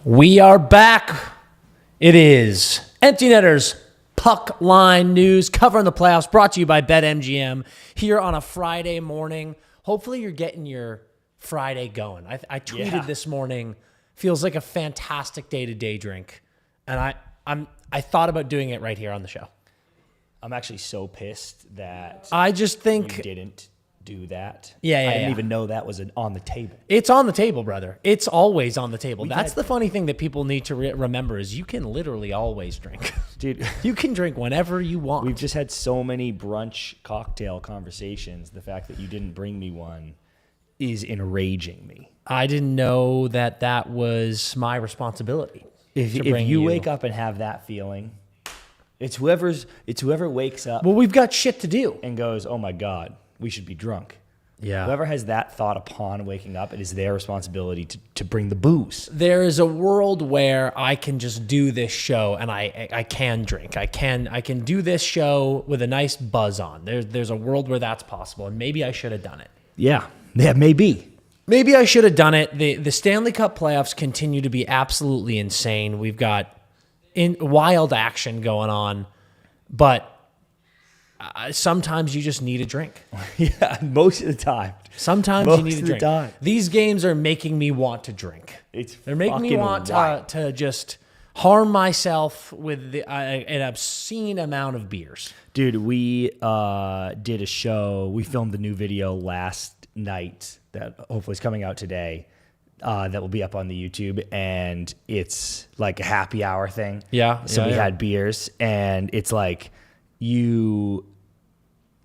We are back. It is Empty Netters Puckline News covering the playoffs, brought to you by BetMGM here on a Friday morning. Hopefully you're getting your Friday going. I tweeted this morning, feels like a fantastic day to day drink. And I thought about doing it right here on the show. I'm actually so pissed that I just think you didn't do that. Yeah. I didn't even know that was on the table. It's on the table, brother. It's always on the table. That's the funny thing that people need to remember is you can literally always drink. Dude, you can drink whenever you want. We've just had so many brunch cocktail conversations. The fact that you didn't bring me one is enraging me. I didn't know that was my responsibility. If you wake up and have that feeling, it's whoever wakes up. Well, we've got shit to do and goes, "Oh my God, we should be drunk." Yeah. Whoever has that thought upon waking up, it is their responsibility to bring the booze. There is a world where I can just do this show and I can drink. I can do this show with a nice buzz on. There's a world where that's possible, and maybe I should have done it. Yeah, maybe. Maybe I should have done it. The Stanley Cup playoffs continue to be absolutely insane. We've got wild action going on, but sometimes you just need a drink. Yeah, most of the time. Sometimes you need a drink. These games are making me want to drink. They're making me want to just harm myself with an obscene amount of beers. Dude, we did a show. We filmed the new video last night that hopefully is coming out today. That will be up on the YouTube, and it's like a happy hour thing. Yeah. So we had beers, and it's like it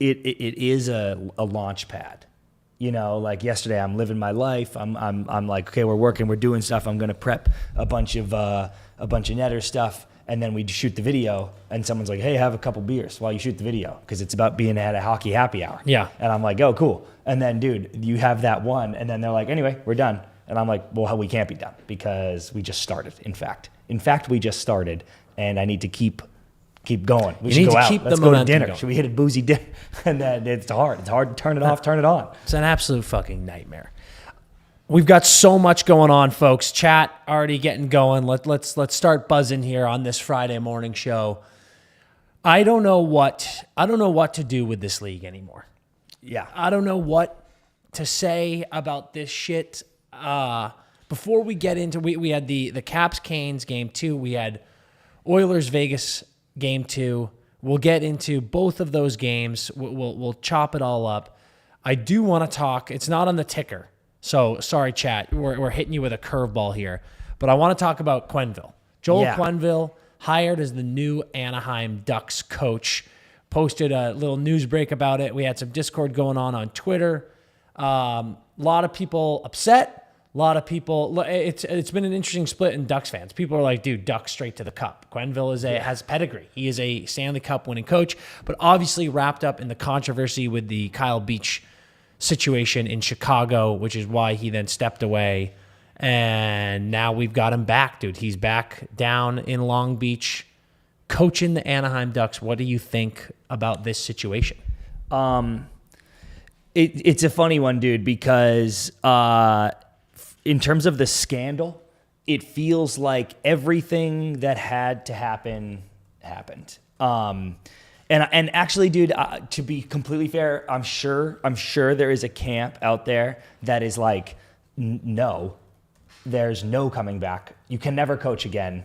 is a launch pad. You know, like yesterday, I'm living my life. I'm like, okay, we're working, we're doing stuff. I'm gonna prep a bunch of Netter stuff, and then we shoot the video. And someone's like, hey, have a couple beers while you shoot the video, because it's about being at a hockey happy hour. Yeah. And I'm like, oh, cool. And then, dude, you have that one, and then they're like, anyway, we're done. And I'm like, well, we can't be done because we just started. In fact, we just started, and I need to keep going. We should go out. Let's go to dinner. Should we hit a boozy dinner? And then it's hard. It's hard to turn it off, turn it on. It's an absolute fucking nightmare. We've got so much going on, folks. Chat already getting going. Let's start buzzing here on this Friday morning show. I don't know what to do with this league anymore. Yeah. I don't know what to say about this shit. Before we get into, we had the Caps Canes game 2. We had Oilers Vegas game 2. We'll get into both of those games. We'll chop it all up. I do want to talk. It's not on the ticker, so sorry, chat. We're hitting you with a curveball here, but I want to talk about Quenneville. Joel Quenneville, hired as the new Anaheim Ducks coach. Posted a little news break about it. We had some Discord going on Twitter. A lot of people upset. A lot of people. It's been an interesting split in Ducks fans. People are like, dude, Ducks straight to the cup. Quenneville has pedigree. He is a Stanley Cup winning coach, but obviously wrapped up in the controversy with the Kyle Beach situation in Chicago, which is why he then stepped away. And now we've got him back, dude. He's back down in Long Beach, coaching the Anaheim Ducks. What do you think about this situation? It's a funny one, dude, because in terms of the scandal, it feels like everything that had to happen happened. And actually, dude, to be completely fair, I'm sure there is a camp out there that is like, no, there's no coming back. You can never coach again,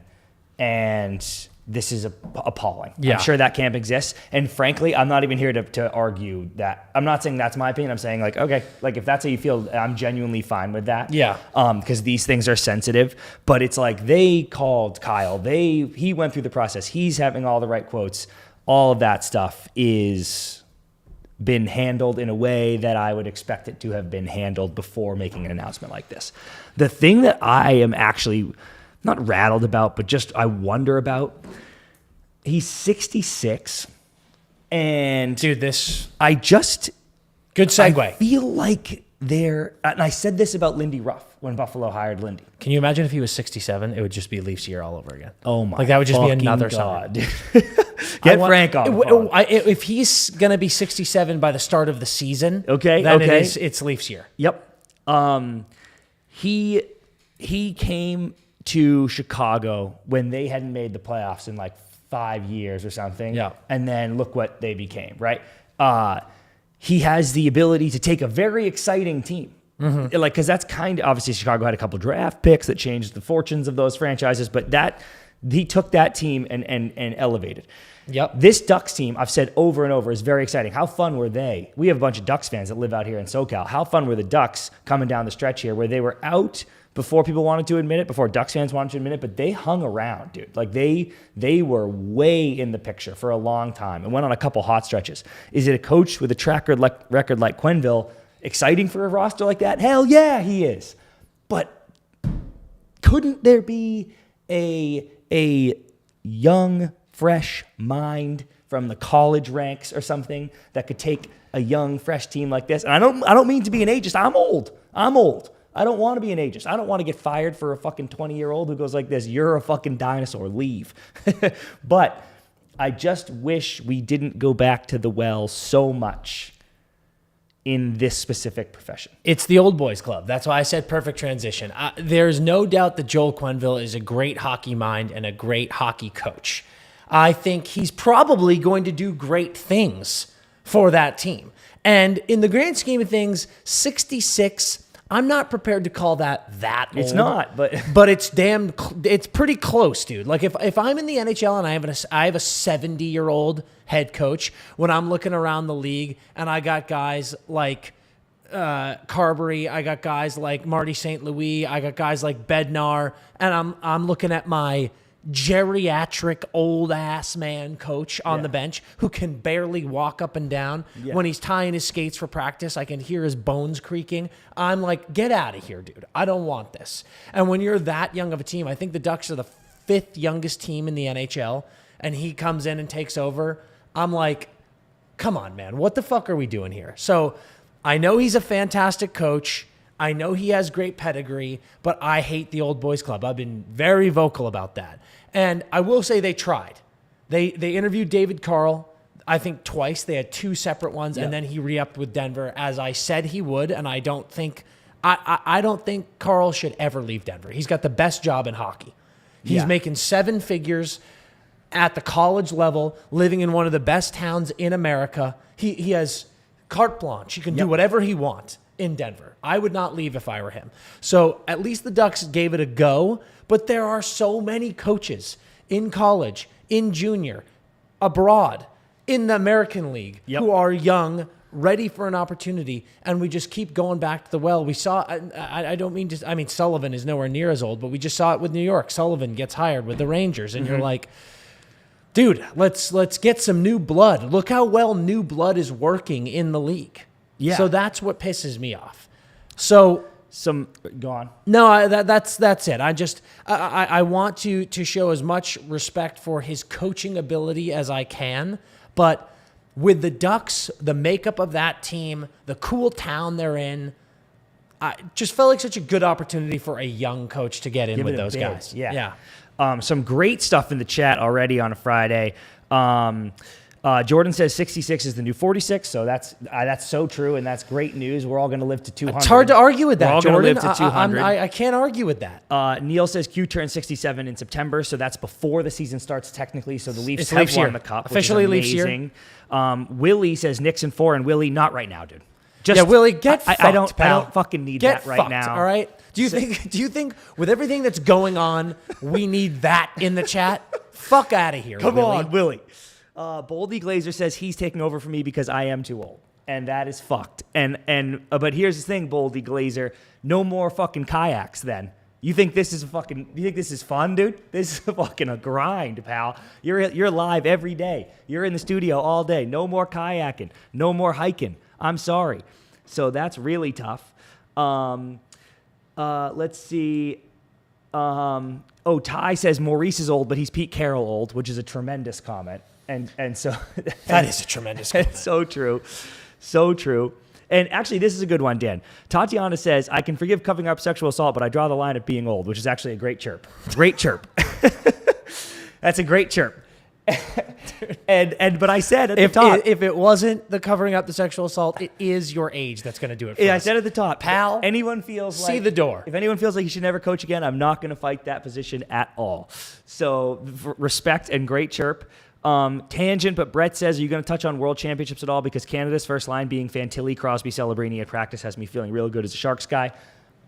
and this is appalling. Yeah. I'm sure that camp exists. And frankly, I'm not even here to argue that. I'm not saying that's my opinion. I'm saying like, okay, like if that's how you feel, I'm genuinely fine with that. Yeah. Because these things are sensitive. But it's like they called Kyle. He went through the process. He's having all the right quotes. All of that stuff is been handled in a way that I would expect it to have been handled before making an announcement like this. The thing that I am actually not rattled about, but just I wonder about. He's 66, and dude, good segue. I feel like and I said this about Lindy Ruff when Buffalo hired Lindy. Can you imagine if he was 67? It would just be Leafs year all over again. Oh my! Like that would just be another God. summer. Get Frank on the phone. If he's gonna be 67 by the start of the season, then it's Leafs year. Yep. He came to Chicago when they hadn't made the playoffs in like 5 years or something. Yeah. And then look what they became, right? He has the ability to take a very exciting team. Mm-hmm. Like, because that's kind of, obviously Chicago had a couple draft picks that changed the fortunes of those franchises, but he took that team and elevated. Yep. This Ducks team, I've said over and over, is very exciting. How fun were they? We have a bunch of Ducks fans that live out here in SoCal. How fun were the Ducks coming down the stretch here where they were out before people wanted to admit it, before Ducks fans wanted to admit it, but they hung around, dude. Like, they were way in the picture for a long time and went on a couple hot stretches. Is it a coach with a track record like Quenneville exciting for a roster like that? Hell yeah, he is. But couldn't there be a young, fresh mind from the college ranks or something that could take a young, fresh team like this? And I don't mean to be an ageist. I'm old. I don't want to be an ageist. I don't want to get fired for a fucking 20-year-old who goes like this. You're a fucking dinosaur. Leave. But I just wish we didn't go back to the well so much in this specific profession. It's the old boys club. That's why I said perfect transition. There's no doubt that Joel Quenneville is a great hockey mind and a great hockey coach. I think he's probably going to do great things for that team. And in the grand scheme of things, 66, I'm not prepared to call that old. It's not, but it's pretty close, dude. Like if I'm in the NHL and I have a 70-year-old head coach, when I'm looking around the league and I got guys like Carberry, I got guys like Marty St. Louis, I got guys like Bednar, and I'm looking at my geriatric old ass man coach on the bench who can barely walk up and down. When he's tying his skates for practice, I can hear his bones creaking. I'm like, get out of here, dude. I don't want this. And when you're that young of a team, I think the Ducks are the 5th youngest team in the NHL, and he comes in and takes over. I'm like, come on, man. What the fuck are we doing here? So I know he's a fantastic coach. I know he has great pedigree, but I hate the old boys club. I've been very vocal about that. And I will say they tried. They interviewed David Carl, I think twice. They had 2 separate ones, and then he re-upped with Denver, as I said he would. And I don't think Carl should ever leave Denver. He's got the best job in hockey. He's making 7 figures at the college level, living in one of the best towns in America. He has carte blanche. He can do whatever he wants in Denver. I would not leave if I were him. So at least the Ducks gave it a go, but there are so many coaches in college, in junior, abroad, in the American League who are young, ready for an opportunity, and we just keep going back to the well. We saw, I don't mean to, I mean, Sullivan is nowhere near as old, but we just saw it with New York. Sullivan gets hired with the Rangers, and you're like, dude, let's get some new blood. Look how well new blood is working in the league. Yeah. So that's what pisses me off. So go on. No, that's it. I want to show as much respect for his coaching ability as I can, but with the Ducks, the makeup of that team, the cool town they're in, I just felt like such a good opportunity for a young coach to get in with those guys. Yeah. Some great stuff in the chat already on a Friday. Jordan says 66 is the new 46, so that's so true, and that's great news. We're all going to live to 200. It's hard to argue with that, We're all Jordan. going to live to 200. I can't argue with that. Neil says Q turns 67 in September, so that's before the season starts technically, so the Leafs have won the Cup, officially which is amazing. Leafs year. Willie says Nixon 4, and Willie, not right now, dude. Willie, get fucked, I don't fucking need get that right fucked, now. All right? Do you think with everything that's going on, we need that in the chat? Fuck out of here, Come Willie. on, Willie. Boldy Glazer says he's taking over for me because I am too old, and that is fucked. But here's the thing, Boldy Glazer, no more fucking kayaks. Then you think this is fun, dude? This is fucking a grind, pal. You're live every day. You're in the studio all day. No more kayaking. No more hiking. I'm sorry. So that's really tough. Let's see. Ty says Maurice is old, but he's Pete Carroll old, which is a tremendous comment. And so that is a tremendous comment. It's so true. So true. And actually, this is a good one, Dan. Tatiana says, I can forgive covering up sexual assault, but I draw the line at being old, which is actually a great chirp. Great chirp. That's a great chirp. But I said at the top, if it wasn't the covering up the sexual assault, it is your age that's going to do it for us. I said at the top, pal, anyone feels see the door. If anyone feels like he should never coach again, I'm not going to fight that position at all. So respect and great chirp. Tangent, but Brett says, are you going to touch on World Championships at all? Because Canada's first line being Fantilli, Crosby, Celebrini at practice has me feeling real good as a Sharks guy.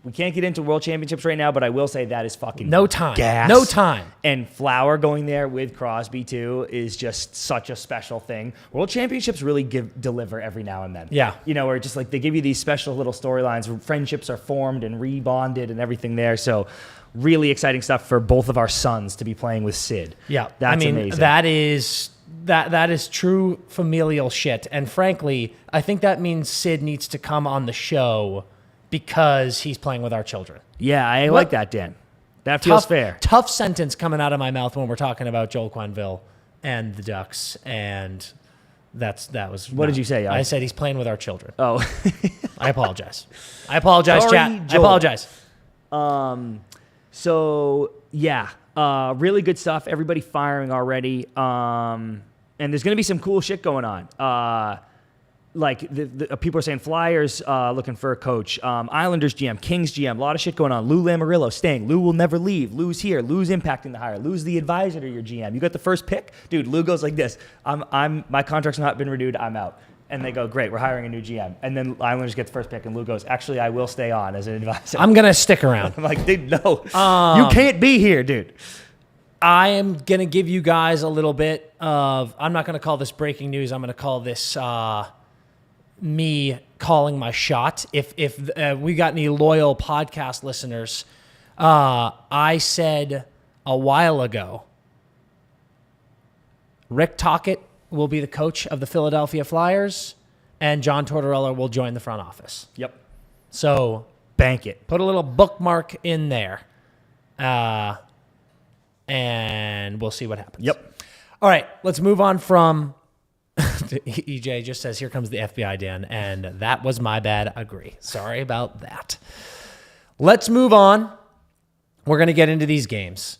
We can't get into World Championships right now, but I will say that is fucking no time. gas. No time. And Flower going there with Crosby too is just such a special thing. World Championships really deliver every now and then. Yeah. Where just like they give you these special little storylines where friendships are formed and rebonded and everything there. So really exciting stuff for both of our sons to be playing with Sid. Yeah. That's amazing. That is true familial shit. And frankly, I think that means Sid needs to come on the show because he's playing with our children. Yeah, I like that, Dan. That feels fair. Tough sentence coming out of my mouth when we're talking about Joel Quenneville and the Ducks, and that was... What did you say? I said he's playing with our children. Oh. I apologize. Sorry, chat. Joel. I apologize. So, yeah, really good stuff. Everybody firing already. And there's going to be some cool shit going on. Like the people are saying Flyers looking for a coach, Islanders GM, Kings GM, a lot of shit going on. Lou Lamoriello staying. Lou will never leave. Lou's here. Lou's impacting the hire. Lou's the advisor to your GM. You got the first pick, dude. Lou goes like this. My contract's not been renewed. I'm out. And they go, great, we're hiring a new GM. And then Islanders get the first pick, and Lou goes, actually, I will stay on as an advisor. I'm gonna stick around. I'm like, dude, no, you can't be here, dude. I am going to give you guys a little bit of, I'm not going to call this breaking news. I'm going to call this me calling my shot. If we got any loyal podcast listeners, I said a while ago, Rick Tocchet will be the coach of the Philadelphia Flyers, and John Tortorella will join the front office. Yep. So bank it. Put a little bookmark in there. And we'll see what happens. Yep. All right, let's move on from EJ just says, here comes the FBI, Dan, and that was my bad. Agree. Sorry about that. Let's move on. We're going to get into these games.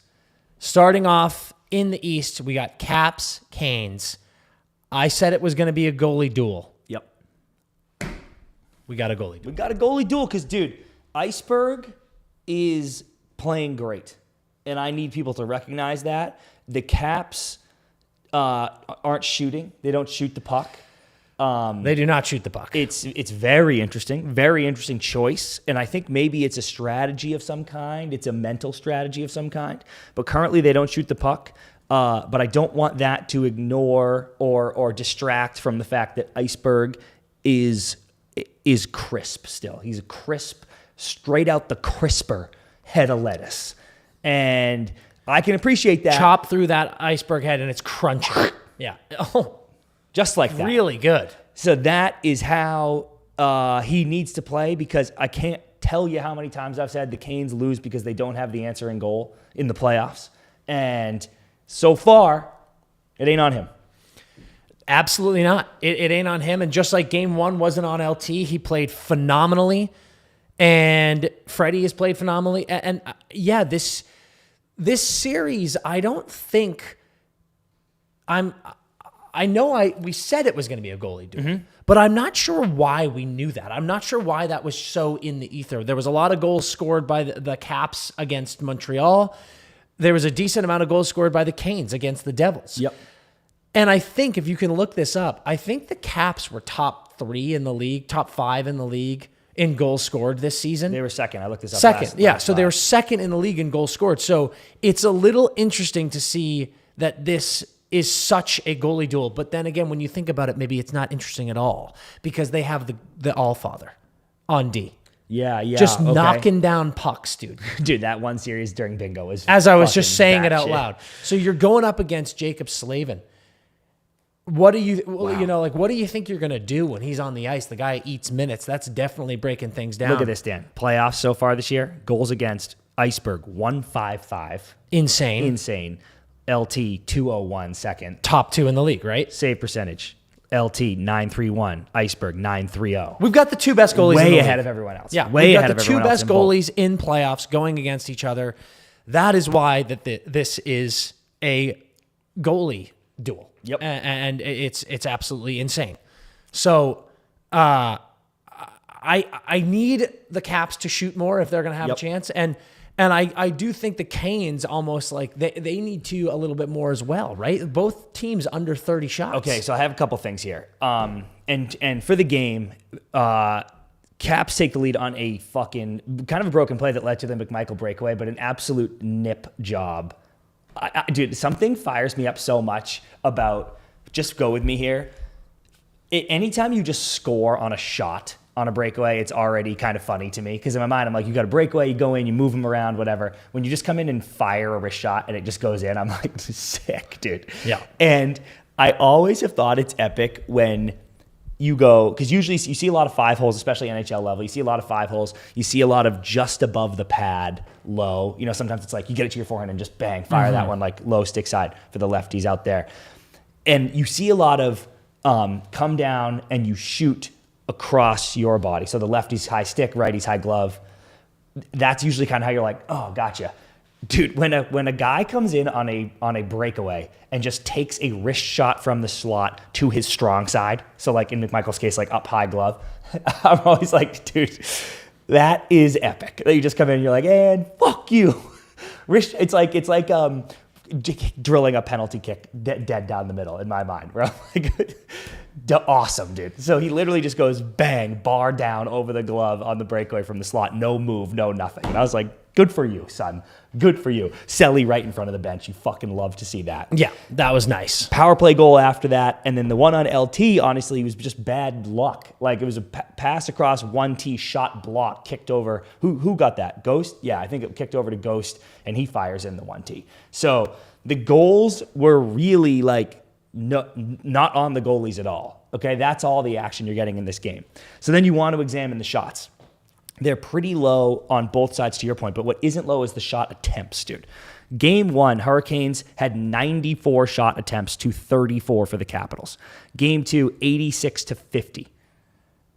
Starting off in the East, we got Caps, Canes. I said it was going to be a goalie duel. Yep. We got a goalie duel. We got a goalie duel because, dude, Iceberg is playing great. And I need people to recognize that. The Caps aren't shooting. They don't shoot the puck. They do not shoot the puck. It's very interesting choice. And I think maybe it's a strategy of some kind. It's a mental strategy of some kind. But currently they don't shoot the puck. But I don't want that to ignore or distract from the fact that Iceberg is crisp still. He's a crisp, straight out the crisper head of lettuce. And I can appreciate that. Chop through that iceberg head and it's crunchy. Yeah. Oh, just like that. Really good. So that is how he needs to play, because I can't tell you how many times I've said the Canes lose because they don't have the answering goal in the playoffs. And so far, it ain't on him. Absolutely not. It ain't on him. And just like game one wasn't on LT, he played phenomenally. And Freddie has played phenomenally. And yeah, this series, I don't think we said it was going to be a goalie duel, but I'm not sure why we knew that. I'm not sure why that was so in the ether. There was a lot of goals scored by the Caps against Montreal. There was a decent amount of goals scored by the Canes against the Devils. Yep. And I think if you can look this up, I think the Caps were top 3 in the league, top 5 in the league in goals scored this season. They were second. I looked this up. Second, so they were second in the league in goals scored. So it's a little interesting to see that this is such a goalie duel. But then again, when you think about it, maybe it's not interesting at all because they have the Allfather on D. Yeah. Just knocking down pucks, dude. Dude, that one series during bingo was as I was just saying it out shit. loud. So you're going up against Jacob Slavin. What do you, what do you think you're going to do when he's on the ice? The guy eats minutes. That's definitely breaking things down. Look at this, Dan. Playoffs so far this year, goals against Iceberg, 155. Insane. LT, 201 second. Top 2 in the league, right? Save percentage. LT, 931. Iceberg, 930. We've got the 2 best goalies in the league. Way ahead of everyone else. Yeah, way we've ahead got the of 2 everyone else. best goalies in playoffs going against each other. That is why this is a goalie duel. Yep. And it's absolutely insane. So I need the Caps to shoot more if they're going to have a chance. And I do think the Canes almost like they need to a little bit more as well, right? Both teams under 30 shots. Okay, so I have a couple things here. And for the game, Caps take the lead on a fucking kind of a broken play that led to the McMichael breakaway, but an absolute nip job. Dude, something fires me up so much about, just go with me here. Anytime you just score on a shot on a breakaway, it's already kind of funny to me, because in my mind, I'm like, you got a breakaway, you go in, you move them around, whatever. When you just come in and fire a wrist shot and it just goes in, I'm like, sick, dude. Yeah. And I always have thought it's epic when you go, because usually you see a lot of 5 holes, especially NHL level. You see a lot of 5 holes. You see a lot of just above the pad, low. You know, sometimes it's like you get it to your forehand and just bang, fire that one like low stick side for the lefties out there. And you see a lot of come down and you shoot across your body. So the lefty's high stick, righty's high glove. That's usually kind of how you're like, oh, gotcha. Dude, when a guy comes in on a breakaway and just takes a wrist shot from the slot to his strong side, so like in McMichael's case, like up high glove, I'm always like, dude, that is epic. You just come in and you're like, and fuck you. It's like drilling a penalty kick dead down the middle in my mind, where I'm like, awesome, dude. So he literally just goes bang, bar down over the glove on the breakaway from the slot. No move, no nothing. And I was like, good for you, son. Good for you. Selly right in front of the bench. You fucking love to see that. Yeah, that was nice. Power play goal after that. And then the one on LT, honestly, was just bad luck. Like, it was a pass across 1T shot block, kicked over. Who got that? Ghost? Yeah, I think it kicked over to Ghost, and he fires in the 1T. So the goals were really like not on the goalies at all. Okay, that's all the action you're getting in this game. So then you want to examine the shots. They're pretty low on both sides, to your point, but what isn't low is the shot attempts, dude. Game 1, Hurricanes had 94 shot attempts to 34 for the Capitals. Game 2, 86 to 50.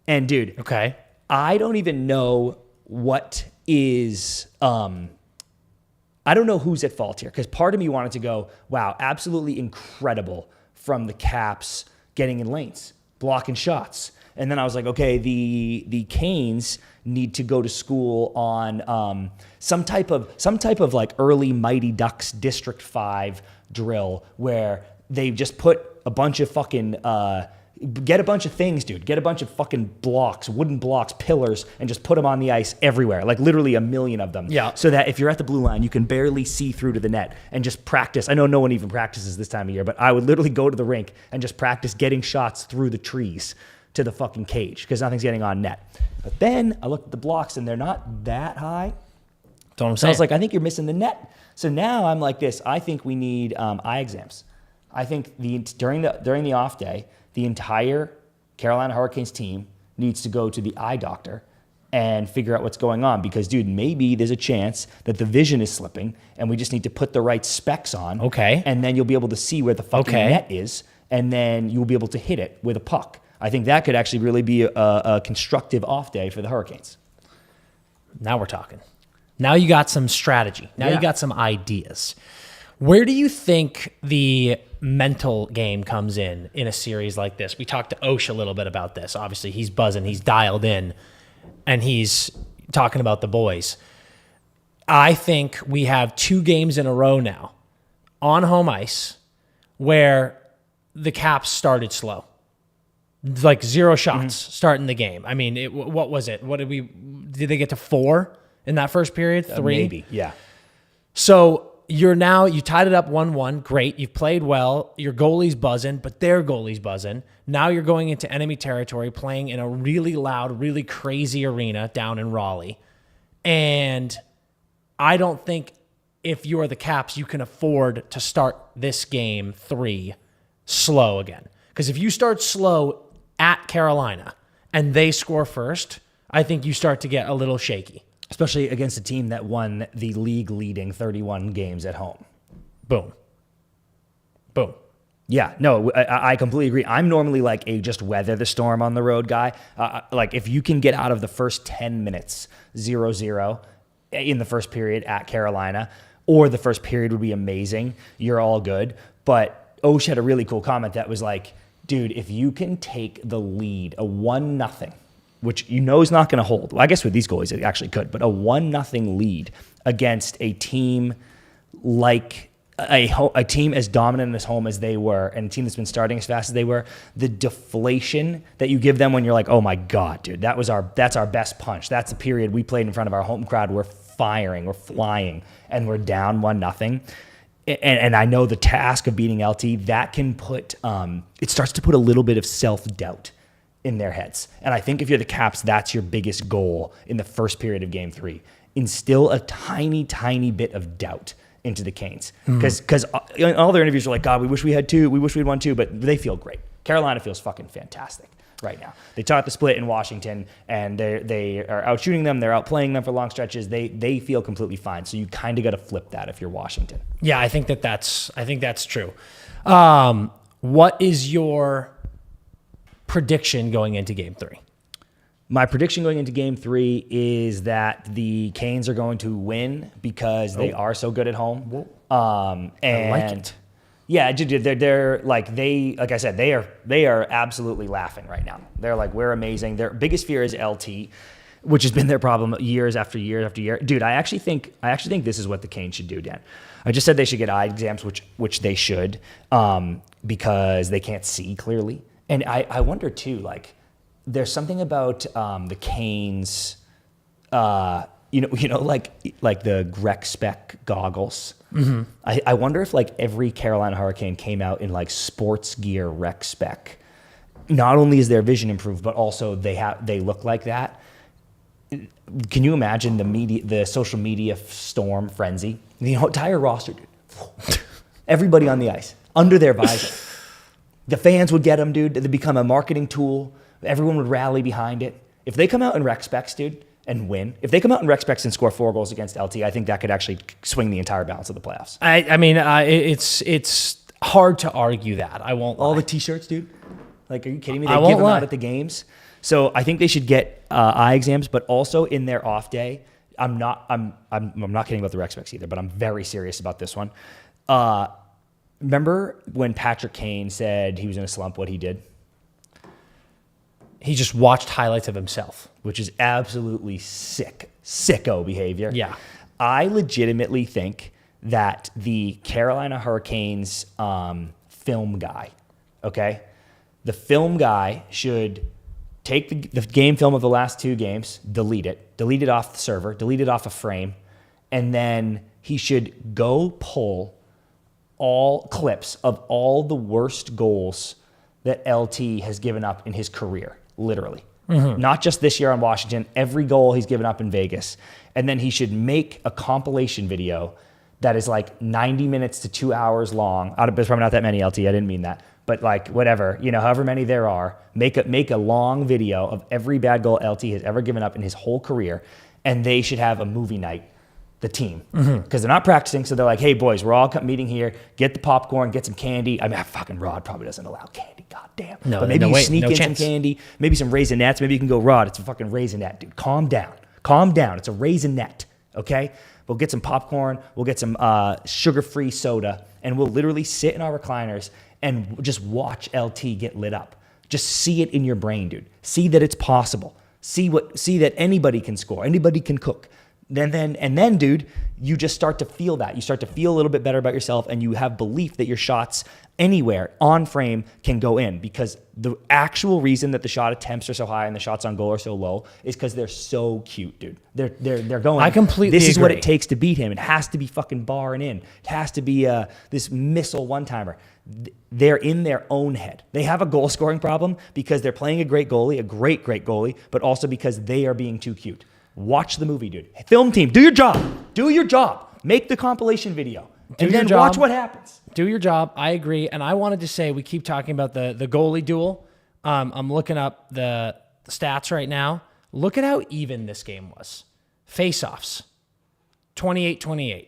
And dude, okay, I don't even know what is, I don't know who's at fault here, because part of me wanted to go, wow, absolutely incredible from the Caps getting in lanes, blocking shots. And then I was like, okay, the Canes need to go to school on some type of like early Mighty Ducks District 5 drill where they just put a bunch of fucking get a bunch of things, dude. Get a bunch of fucking blocks, wooden blocks, pillars, and just put them on the ice everywhere, like literally a million of them. Yeah. So that if you're at the blue line, you can barely see through to the net and just practice. I know no one even practices this time of year, but I would literally go to the rink and just practice getting shots through the trees to the fucking cage because nothing's getting on net. But then I looked at the blocks and they're not that high. That's what I'm So saying. I was like, I think you're missing the net. So now I'm like this. I think we need eye exams. I think during the off day, the entire Carolina Hurricanes team needs to go to the eye doctor and figure out what's going on. Because, dude, maybe there's a chance that the vision is slipping and we just need to put the right specs on. Okay. And then you'll be able to see where the fucking net is, and then you'll be able to hit it with a puck. I think that could actually really be a constructive off day for the Hurricanes. Now we're talking. Now you got some strategy. Now you got some ideas. Where do you think the mental game comes in a series like this? We talked to Osh a little bit about this. Obviously, he's buzzing. He's dialed in, and he's talking about the boys. I think we have 2 games in a row now on home ice where the Caps started slow. Like 0 shots starting the game. I mean, what was it? Did they get to 4 in that first period? 3? Maybe, yeah. So you tied it up 1-1. Great. You've played well. Your goalie's buzzing, but their goalie's buzzing. Now you're going into enemy territory, playing in a really loud, really crazy arena down in Raleigh. And I don't think if you're the Caps, you can afford to start this game 3 slow again. Because if you start slow at Carolina and they score first, I think you start to get a little shaky. Especially against a team that won the league-leading 31 games at home. Boom. Boom. Yeah, no, I completely agree. I'm normally like a just weather the storm on the road guy. Like if you can get out of the first 10 minutes 0-0 in the first period at Carolina, or the first period would be amazing, you're all good. But Osh had a really cool comment that was like, dude, if you can take the lead, a 1-0, which you know is not going to hold. Well, I guess with these goalies it actually could, but a 1-0 lead against a team like a team as dominant as home as they were, and a team that's been starting as fast as they were, the deflation that you give them when you're like, oh my God, dude, that's our best punch. That's the period we played in front of our home crowd. We're firing, we're flying, and we're down 1-0. And I know the task of beating LT, that can put, it starts to put a little bit of self-doubt in their heads. And I think if you're the Caps, that's your biggest goal in the first period of Game 3. Instill a tiny, tiny bit of doubt into the Canes. Because in all their interviews are like, God, we wish we had 2. We wish we had won 2, but they feel great. Carolina feels fucking fantastic right now. They taught the split in Washington, and they are out shooting them. They're outplaying them for long stretches. They feel completely fine. So you kind of got to flip that if you're Washington. Yeah, I think that's true. What is your prediction going into Game 3? My prediction going into Game 3 is that the Canes are going to win because they are so good at home. And I like it. Yeah, they're like I said, they are absolutely laughing right now. They're like, we're amazing. Their biggest fear is LT, which has been their problem years after year after year. Dude, I actually think this is what the Canes should do, Dan. I just said they should get eye exams, which they should, because they can't see clearly. And I wonder too, like, there's something about the Canes, like the Rec Spec goggles. Mm-hmm. I wonder if like every Carolina Hurricane came out in like sports gear Rec Spec. Not only is their vision improved, but also they look like that. Can you imagine the social media storm frenzy? The entire roster, dude. Everybody on the ice, under their visor. The fans would get them, dude. They'd become a marketing tool. Everyone would rally behind it. If they come out in Rec Specs, dude, and win, if they come out in Rec Specs and score 4 goals against LT, I think that could actually swing the entire balance of the playoffs. I mean, it's hard to argue that. I won't lie. All the T-shirts, dude. Like, are you kidding me? They give them out at the games. So I think they should get eye exams, but also in their off day. I'm not kidding about the Rec Specs either, but I'm very serious about this one. Remember when Patrick Kane said he was in a slump? What he did? He just watched highlights of himself, which is absolutely sicko behavior. Yeah. I legitimately think that the Carolina Hurricanes film guy, okay? The film guy should take the game film of the last 2 games, delete it off the server, delete it off a frame, and then he should go pull all clips of all the worst goals that LT has given up in his career. Literally. Mm-hmm. Not just this year on Washington, every goal he's given up in Vegas. And then he should make a compilation video that is like 90 minutes to 2 hours long. There's probably not that many, LT, I didn't mean that. But like whatever, however many there are, make a long video of every bad goal LT has ever given up in his whole career. And they should have a movie night, the team. Because they're not practicing, so they're like, hey boys, we're all meeting here, get the popcorn, get some candy. I mean, fucking Rod probably doesn't allow candy. God damn. No, but maybe you sneak in chance. Some candy, maybe some Raisinets. Maybe you can go, Rod, it's a fucking Raisinette, dude. Calm down. It's a Raisinette, okay? We'll get some popcorn. We'll get some sugar-free soda, and we'll literally sit in our recliners and just watch LT get lit up. Just see it in your brain, dude. See that it's possible. See that anybody can score. Anybody can cook. And then, dude, you just start to feel that. You start to feel a little bit better about yourself, and you have belief that your shots anywhere on frame can go in, because the actual reason that the shot attempts are so high and the shots on goal are so low is because they're so cute, dude. They're going. I completely This is agree. what it takes to beat him. It has to be fucking barring in. It has to be this missile one-timer. They're in their own head. They have a goal-scoring problem because they're playing a great goalie, a great goalie, but also because they are being too cute. Watch the movie, dude. Film team, do your job. Do your job. Make the compilation video. And then watch what happens. Do your job. I agree. And I wanted to say, we keep talking about the goalie duel. I'm looking up the stats right now. Look at how even this game was. Face-offs, 28-28.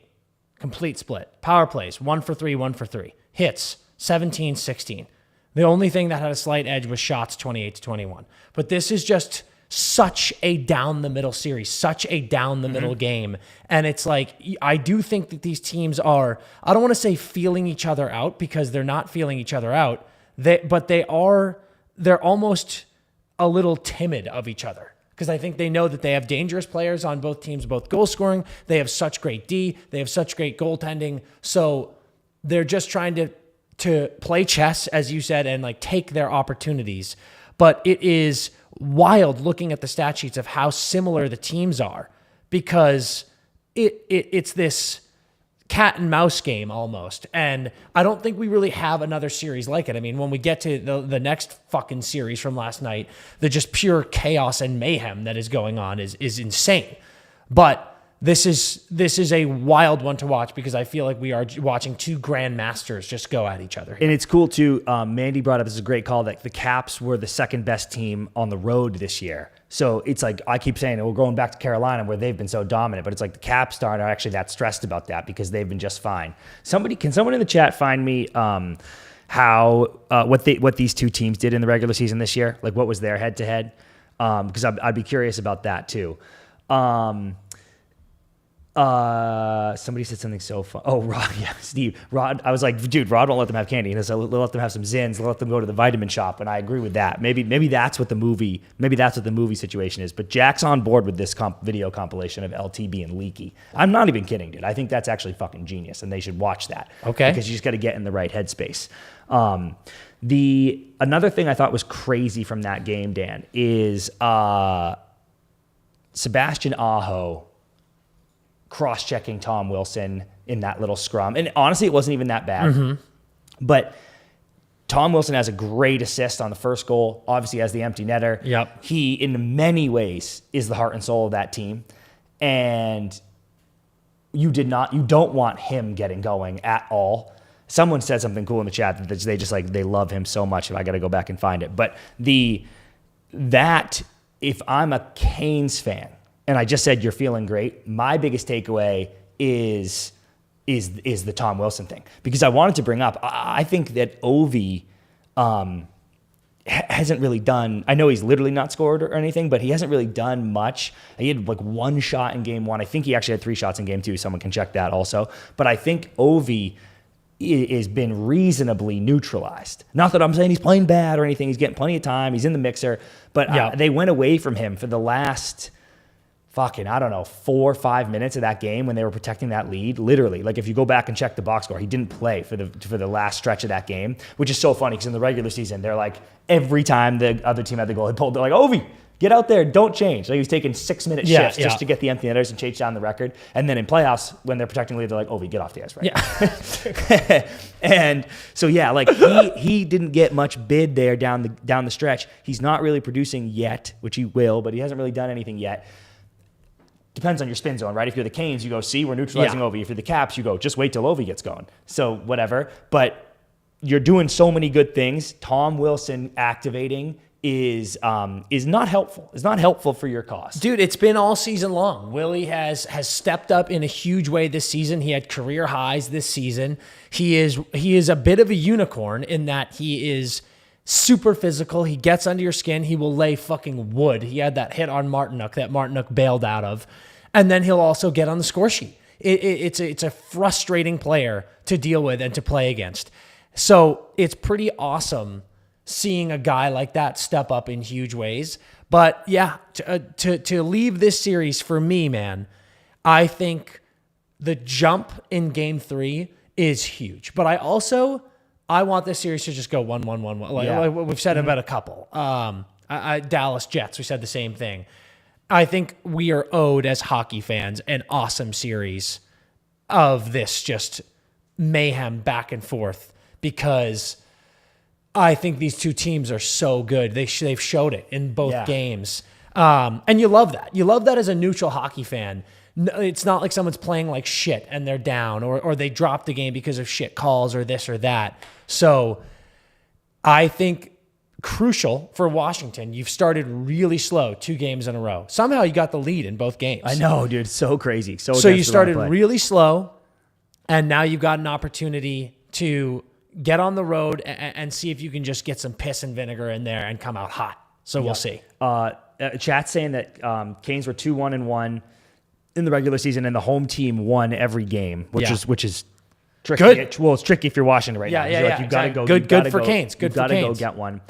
Complete split. Power plays, 1 for 3, 1 for 3. Hits, 17-16. The only thing that had a slight edge was shots, 28-21. But this is just such a down the middle series, such a down the middle game. And it's like, I do think that these teams are, I don't want to say feeling each other out, because they're not feeling each other out. But they're almost a little timid of each other, because I think they know that they have dangerous players on both teams, both goal scoring. They have such great D. They have such great goaltending. So they're just trying to play chess, as you said, and like take their opportunities. But it is wild looking at the stat sheets of how similar the teams are, because it's this cat and mouse game almost. And I don't think we really have another series like it. I mean, when we get to the next fucking series from last night, the just pure chaos and mayhem that is going on is insane. But this is a wild one to watch, because I feel like we are watching two grandmasters just go at each other here. And it's cool too. Mandy brought up, this is a great call, that the Caps were the second best team on the road this year. So it's like, I keep saying, we're going back to Carolina where they've been so dominant, but it's like the Caps aren't actually that stressed about that, because they've been just fine. Can someone in the chat find me what these two teams did in the regular season this year? Like, what was their head to head? Because I'd be curious about that too. Somebody said something so fun. Oh, Rod, yeah, Steve. Rod, I was like, dude, Rod won't let them have candy. And so let them have some Zins. Let them go to the vitamin shop. And I agree with that. Maybe that's what the movie situation is. But Jack's on board with this video compilation of LT being leaky. I'm not even kidding, dude. I think that's actually fucking genius, and they should watch that. Okay. Because you just got to get in the right headspace. Another thing I thought was crazy from that game, Dan, is Sebastian Aho cross-checking Tom Wilson in that little scrum. And honestly, it wasn't even that bad. But Tom Wilson has a great assist on the first goal, obviously as the empty netter. Yep. He, in many ways, is the heart and soul of that team. And you don't want him getting going at all. Someone said something cool in the chat that they love him so much. I got to go back and find it. But if I'm a Canes fan, and I just said you're feeling great, my biggest takeaway is the Tom Wilson thing. Because I wanted to bring up, I think that Ovi hasn't really done, I know he's literally not scored or anything, but he hasn't really done much. He had like one shot in game one. I think he actually had 3 shots in game 2. Someone can check that also. But I think Ovi has been reasonably neutralized. Not that I'm saying he's playing bad or anything. He's getting plenty of time. He's in the mixer. But they went away from him for the last 4 or 5 minutes of that game when they were protecting that lead. Literally, like if you go back and check the box score, he didn't play for the last stretch of that game, which is so funny because in the regular season, they're like, every time the other team had the goal, they pulled, they're like, Ovi, get out there, don't change. Like he was taking 6-minute shifts just to get the empty netters and chase down the record. And then in playoffs, when they're protecting the lead, they're like, Ovi, get off the ice right now. And so, like he didn't get much bid there down the stretch. He's not really producing yet, which he will, but he hasn't really done anything yet. Depends on your spin zone, right? If you're the Canes, you go, see, we're neutralizing Ovi. If you're the Caps, you go, just wait till Ovi gets going. So whatever. But you're doing so many good things. Tom Wilson activating is not helpful. It's not helpful for your cause. Dude, it's been all season long. Willie has stepped up in a huge way this season. He had career highs this season. He is a bit of a unicorn in that he is super physical. He gets under your skin. He will lay fucking wood. He had that hit on Martinuk that Martinuk bailed out of. And then he'll also get on the score sheet. It's a frustrating player to deal with and to play against. So it's pretty awesome seeing a guy like that step up in huge ways. But yeah, to leave this series for me, man, I think the jump in game 3 is huge. But I want this series to just go 1-1-1-1. Like we've said about a couple. Dallas Jets, we said the same thing. I think we are owed as hockey fans an awesome series of this just mayhem back and forth, because I think these two teams are so good. They've showed it in both games. And you love that. You love that as a neutral hockey fan. It's not like someone's playing like shit and they're down or they dropped the game because of shit calls or this or that. So I think crucial for Washington, you've started really slow 2 games in a row. Somehow you got the lead in both games. I know, dude. It's so crazy. So you started really slow, and now you've got an opportunity to get on the road and see if you can just get some piss and vinegar in there and come out hot. So we'll see. Chat's saying that Canes were 2-1-1 in the regular season, and the home team won every game, which is tricky. Good. Well, it's tricky if you're watching it right now. Yeah. You got to go. Good for Canes. Good for Canes. You got to go get one.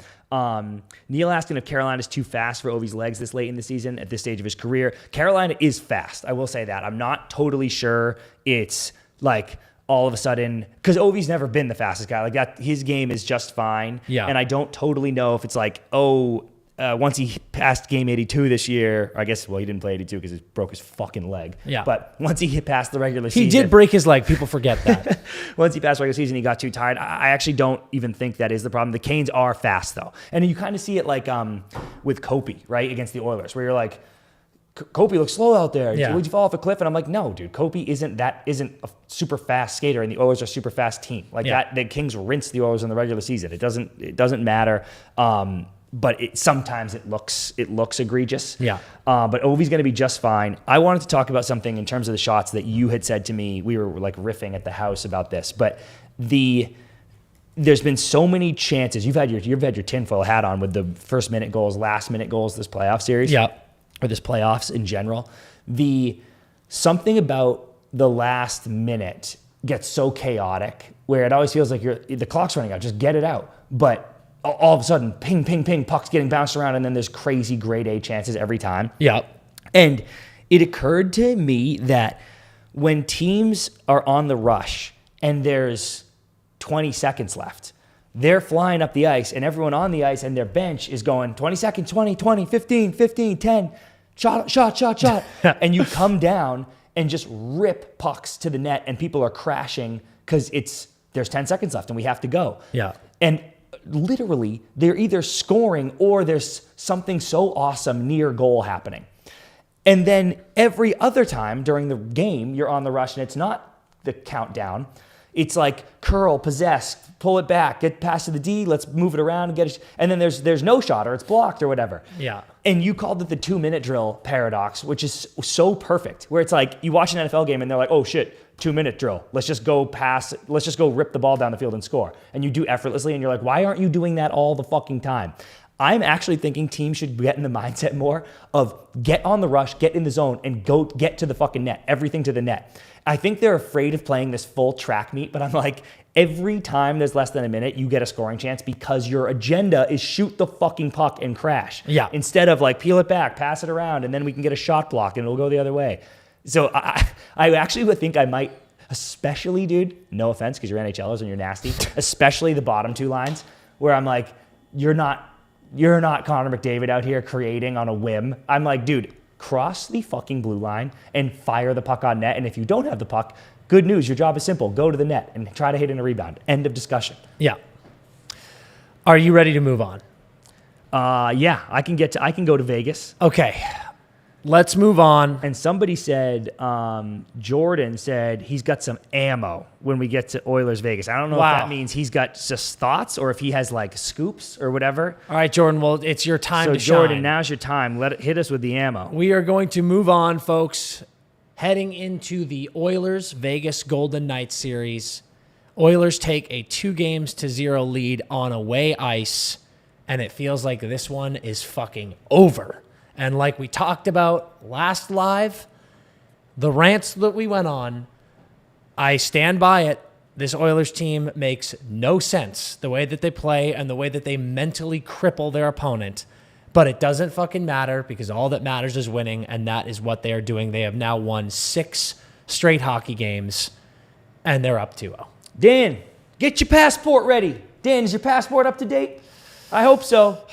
Neil asking if Carolina's too fast for Ovi's legs this late in the season at this stage of his career. Carolina is fast. I will say that. I'm not totally sure it's like all of a sudden, because Ovi's never been the fastest guy. Like that, his game is just fine. Yeah. And I don't totally know if it's like, once he passed game 82 this year, I guess, well, he didn't play 82 because he broke his fucking leg. Yeah. But once he hit past the regular season. He did break his leg. People forget that. Once he passed regular season, he got too tired. I actually don't even think that is the problem. The Canes are fast, though. And you kind of see it like with Kopi, right, against the Oilers, where you're like, Kopi looks slow out there. Yeah. Would you fall off a cliff? And I'm like, no, dude. Kopi isn't a super fast skater, and the Oilers are a super fast team. Like that, the Kings rinsed the Oilers in the regular season. It doesn't matter. But sometimes it looks egregious. Yeah. But Ovi's going to be just fine. I wanted to talk about something in terms of the shots that you had said to me. We were like riffing at the house about this, but there's been so many chances. You've had your tinfoil hat on with the first minute goals, last minute goals this playoff series. Yeah. Or this playoffs in general. Something about the last minute gets so chaotic where it always feels like the clock's running out. Just get it out. But all of a sudden, ping, ping, ping, pucks getting bounced around, and then there's crazy grade A chances every time. Yeah. And it occurred to me that when teams are on the rush and there's 20 seconds left, they're flying up the ice, and everyone on the ice and their bench is going 20 seconds, 20, 20, 15, 15, 10, shot. And you come down and just rip pucks to the net, and people are crashing because there's 10 seconds left and we have to go. Yeah. And literally, they're either scoring or there's something so awesome near goal happening. And then every other time during the game, you're on the rush and it's not the countdown. It's like curl, possess, pull it back, get past to the D, let's move it around and get it. And then there's no shot or it's blocked or whatever. Yeah. And you called it the 2-minute drill paradox, which is so perfect, where it's like you watch an NFL game and they're like, oh shit, 2-minute drill. Let's just go rip the ball down the field and score. And you do effortlessly and you're like, why aren't you doing that all the fucking time? I'm actually thinking teams should get in the mindset more of get on the rush, get in the zone, and go get to the fucking net, everything to the net. I think they're afraid of playing this full track meet, but I'm like, every time there's less than a minute, you get a scoring chance because your agenda is shoot the fucking puck and crash. Yeah. Instead of like peel it back, pass it around, and then we can get a shot block and it'll go the other way. So I actually would think I might, especially, dude, no offense because you're NHLers and you're nasty, especially the bottom two lines where I'm like, you're not Connor McDavid out here creating on a whim. I'm like, dude, cross the fucking blue line and fire the puck on net. And if you don't have the puck, good news, your job is simple. Go to the net and try to hit in a rebound. End of discussion. Yeah. Are you ready to move on? Yeah, I can go to Vegas. Okay. Let's move on. And somebody said, Jordan said he's got some ammo when we get to Oilers Vegas. I don't know if that means he's got just thoughts or if he has like scoops or whatever. All right, Jordan. Well, it's your time to shine. So Jordan, now's your time. Hit us with the ammo. We are going to move on, folks. Heading into the Oilers Vegas Golden Knights series. Oilers take a 2-0 lead on away ice, and it feels like this one is fucking over. And like we talked about last live, the rants that we went on, I stand by it. This Oilers team makes no sense, the way that they play and the way that they mentally cripple their opponent. But it doesn't fucking matter because all that matters is winning, and that is what they are doing. They have now won 6 straight hockey games, and they're up 2-0. Dan, get your passport ready. Dan, is your passport up to date? I hope so.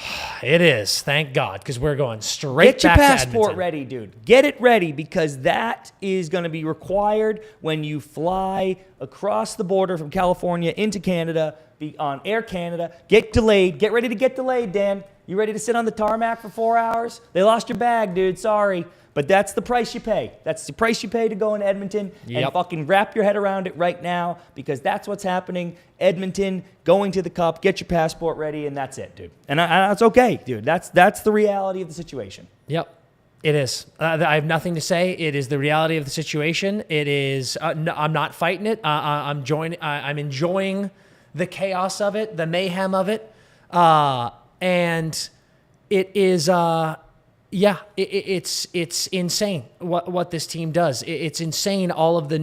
It is, thank God, because we're going straight back to Edmonton. Get your passport ready, dude. Get it ready because that is going to be required when you fly across the border from California into Canada, be on Air Canada. Get delayed. Get ready to get delayed, Dan. You ready to sit on the tarmac for 4 hours? They lost your bag, dude. Sorry. But that's the price you pay. That's the price you pay to go in Edmonton. Yep. And fucking wrap your head around it right now because that's what's happening. Edmonton, going to the Cup, get your passport ready, and that's it, dude. And that's okay, dude. That's the reality of the situation. Yep. It is. I have nothing to say. It is the reality of the situation. It is. No, I'm not fighting it. I'm enjoying the chaos of it, the mayhem of it, and it is. Yeah, it's insane what this team does. It's insane. All of the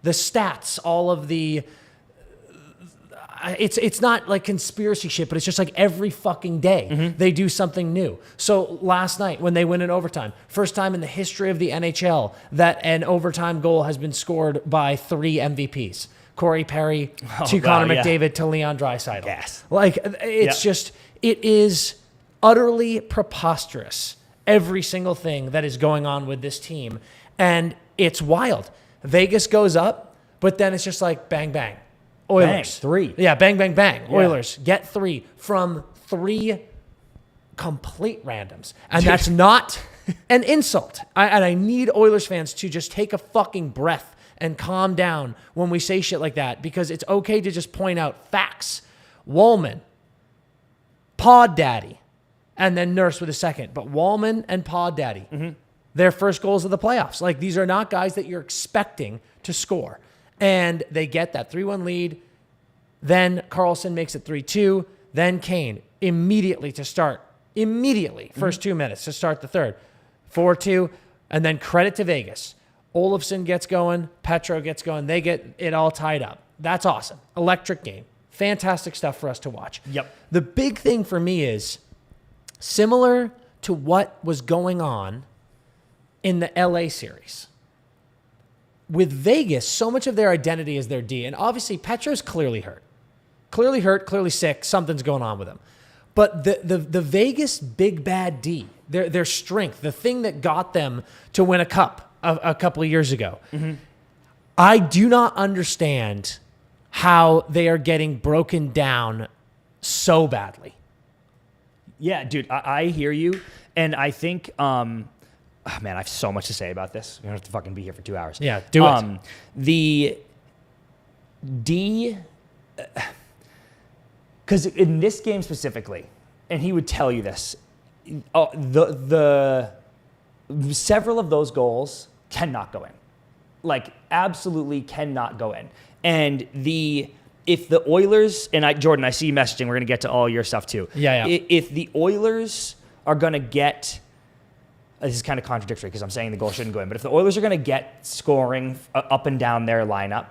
stats, all of the. It's not like conspiracy shit, but it's just like every fucking day they do something new. So last night when they win in overtime, first time in the history of the NHL that an overtime goal has been scored by 3 MVPs. Corey Perry to Connor McDavid to Leon Draisaitl. Yes. Like it's just, it is utterly preposterous. Every single thing that is going on with this team. And it's wild. Vegas goes up, but then it's just like bang, bang. Oilers. Bang, 3. Yeah, bang, bang, bang. Yeah. Oilers get 3 from 3 complete randoms. And that's not an insult. I need Oilers fans to just take a fucking breath and calm down when we say shit like that, because it's okay to just point out facts. Wallman, Pod Daddy, and then Nurse with a second. But Wallman and Pod Daddy, their first goals of the playoffs. Like, these are not guys that you're expecting to score. And they get that 3-1 lead. Then Carlson makes it 3-2. Then Kane immediately to start. First 2 minutes to start the third. 4-2. And then credit to Vegas. Olofsson gets going. Petro gets going. They get it all tied up. That's awesome. Electric game. Fantastic stuff for us to watch. Yep. The big thing for me is similar to what was going on in the LA series. With Vegas, so much of their identity is their D. And obviously, Petro's clearly hurt. Clearly sick. Something's going on with him. But the Vegas big bad D, their strength, the thing that got them to win a cup a couple of years ago, I do not understand how they are getting broken down so badly. Yeah, dude, I hear you. And I think... Oh, man, I have so much to say about this. We don't have to fucking be here for 2 hours. Yeah, do it. The D, because in this game specifically, and he would tell you this, the several of those goals cannot go in, like absolutely cannot go in. And if the Oilers, and Jordan, I see you messaging. We're gonna get to all your stuff too. Yeah. If the Oilers are gonna get. This is kind of contradictory because I'm saying the goal shouldn't go in. But if the Oilers are going to get scoring up and down their lineup,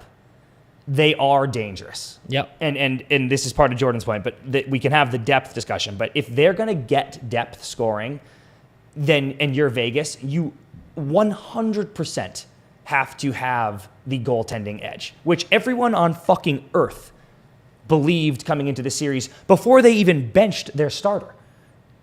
they are dangerous. Yep. And this is part of Jordan's point, but we can have the depth discussion. But if they're going to get depth scoring, then, and you're Vegas, you 100% have to have the goaltending edge, which everyone on fucking earth believed coming into the series before they even benched their starter.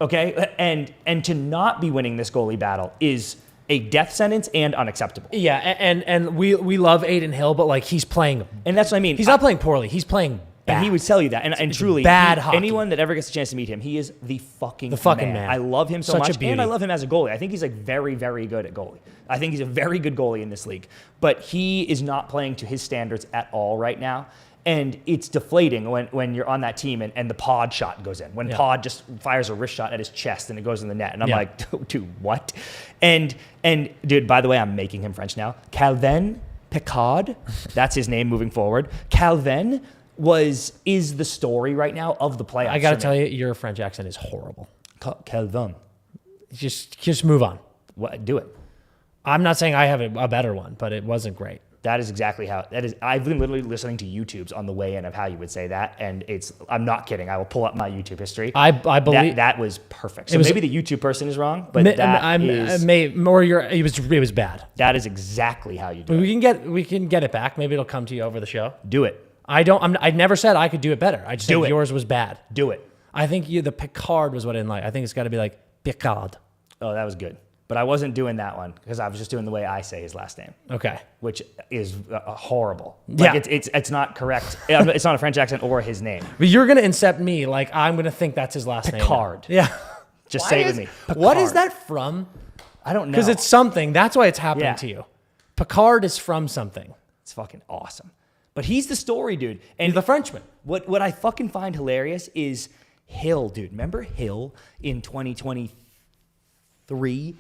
Okay, and to not be winning this goalie battle is a death sentence and unacceptable. Yeah, and we love Aiden Hill, but like he's playing, and that's what I mean. He's not playing poorly. He's playing bad. And he would tell you that. And truly, bad hockey. Anyone that ever gets a chance to meet him, he is the fucking man. I love him so Such much, a beauty. and I love him as a goalie. I think he's like very, very good at goalie. I think he's a very good goalie in this league, but he is not playing to his standards at all right now. And it's deflating when you're on that team and the Pod shot goes in. When Pod just fires a wrist shot at his chest and it goes in the net. And I'm like, dude, what? And dude, by the way, I'm making him French now. Calvin Picard, that's his name moving forward. Calvin is the story right now of the playoffs. I got to tell you, your French accent is horrible. Calvin. Just move on. What? Do it. I'm not saying I have a better one, but it wasn't great. That is exactly how that is. I've been literally listening to YouTubes on the way in of how you would say that, and I'm not kidding. I will pull up my YouTube history. I believe that was perfect. So maybe the YouTube person is wrong, but it was bad. That is exactly how you do it. We can get it back. Maybe it'll come to you over the show. Do it. I never said I could do it better. I just said yours was bad. Do it. I think the Picard was what I didn't like. I think it's got to be like Picard. Oh, that was good. But I wasn't doing that one because I was just doing the way I say his last name. Okay. Which is horrible. Like it's not correct. It's not a French accent or his name. But you're going to incept me like I'm going to think that's his last name. Picard. Yeah. Just say it with me. Picard. What is that from? I don't know. Because it's something. That's why it's happening to you. Picard is from something. It's fucking awesome. But he's the story, dude. And he's the Frenchman. What I fucking find hilarious is Hill, dude. Remember Hill in 2023?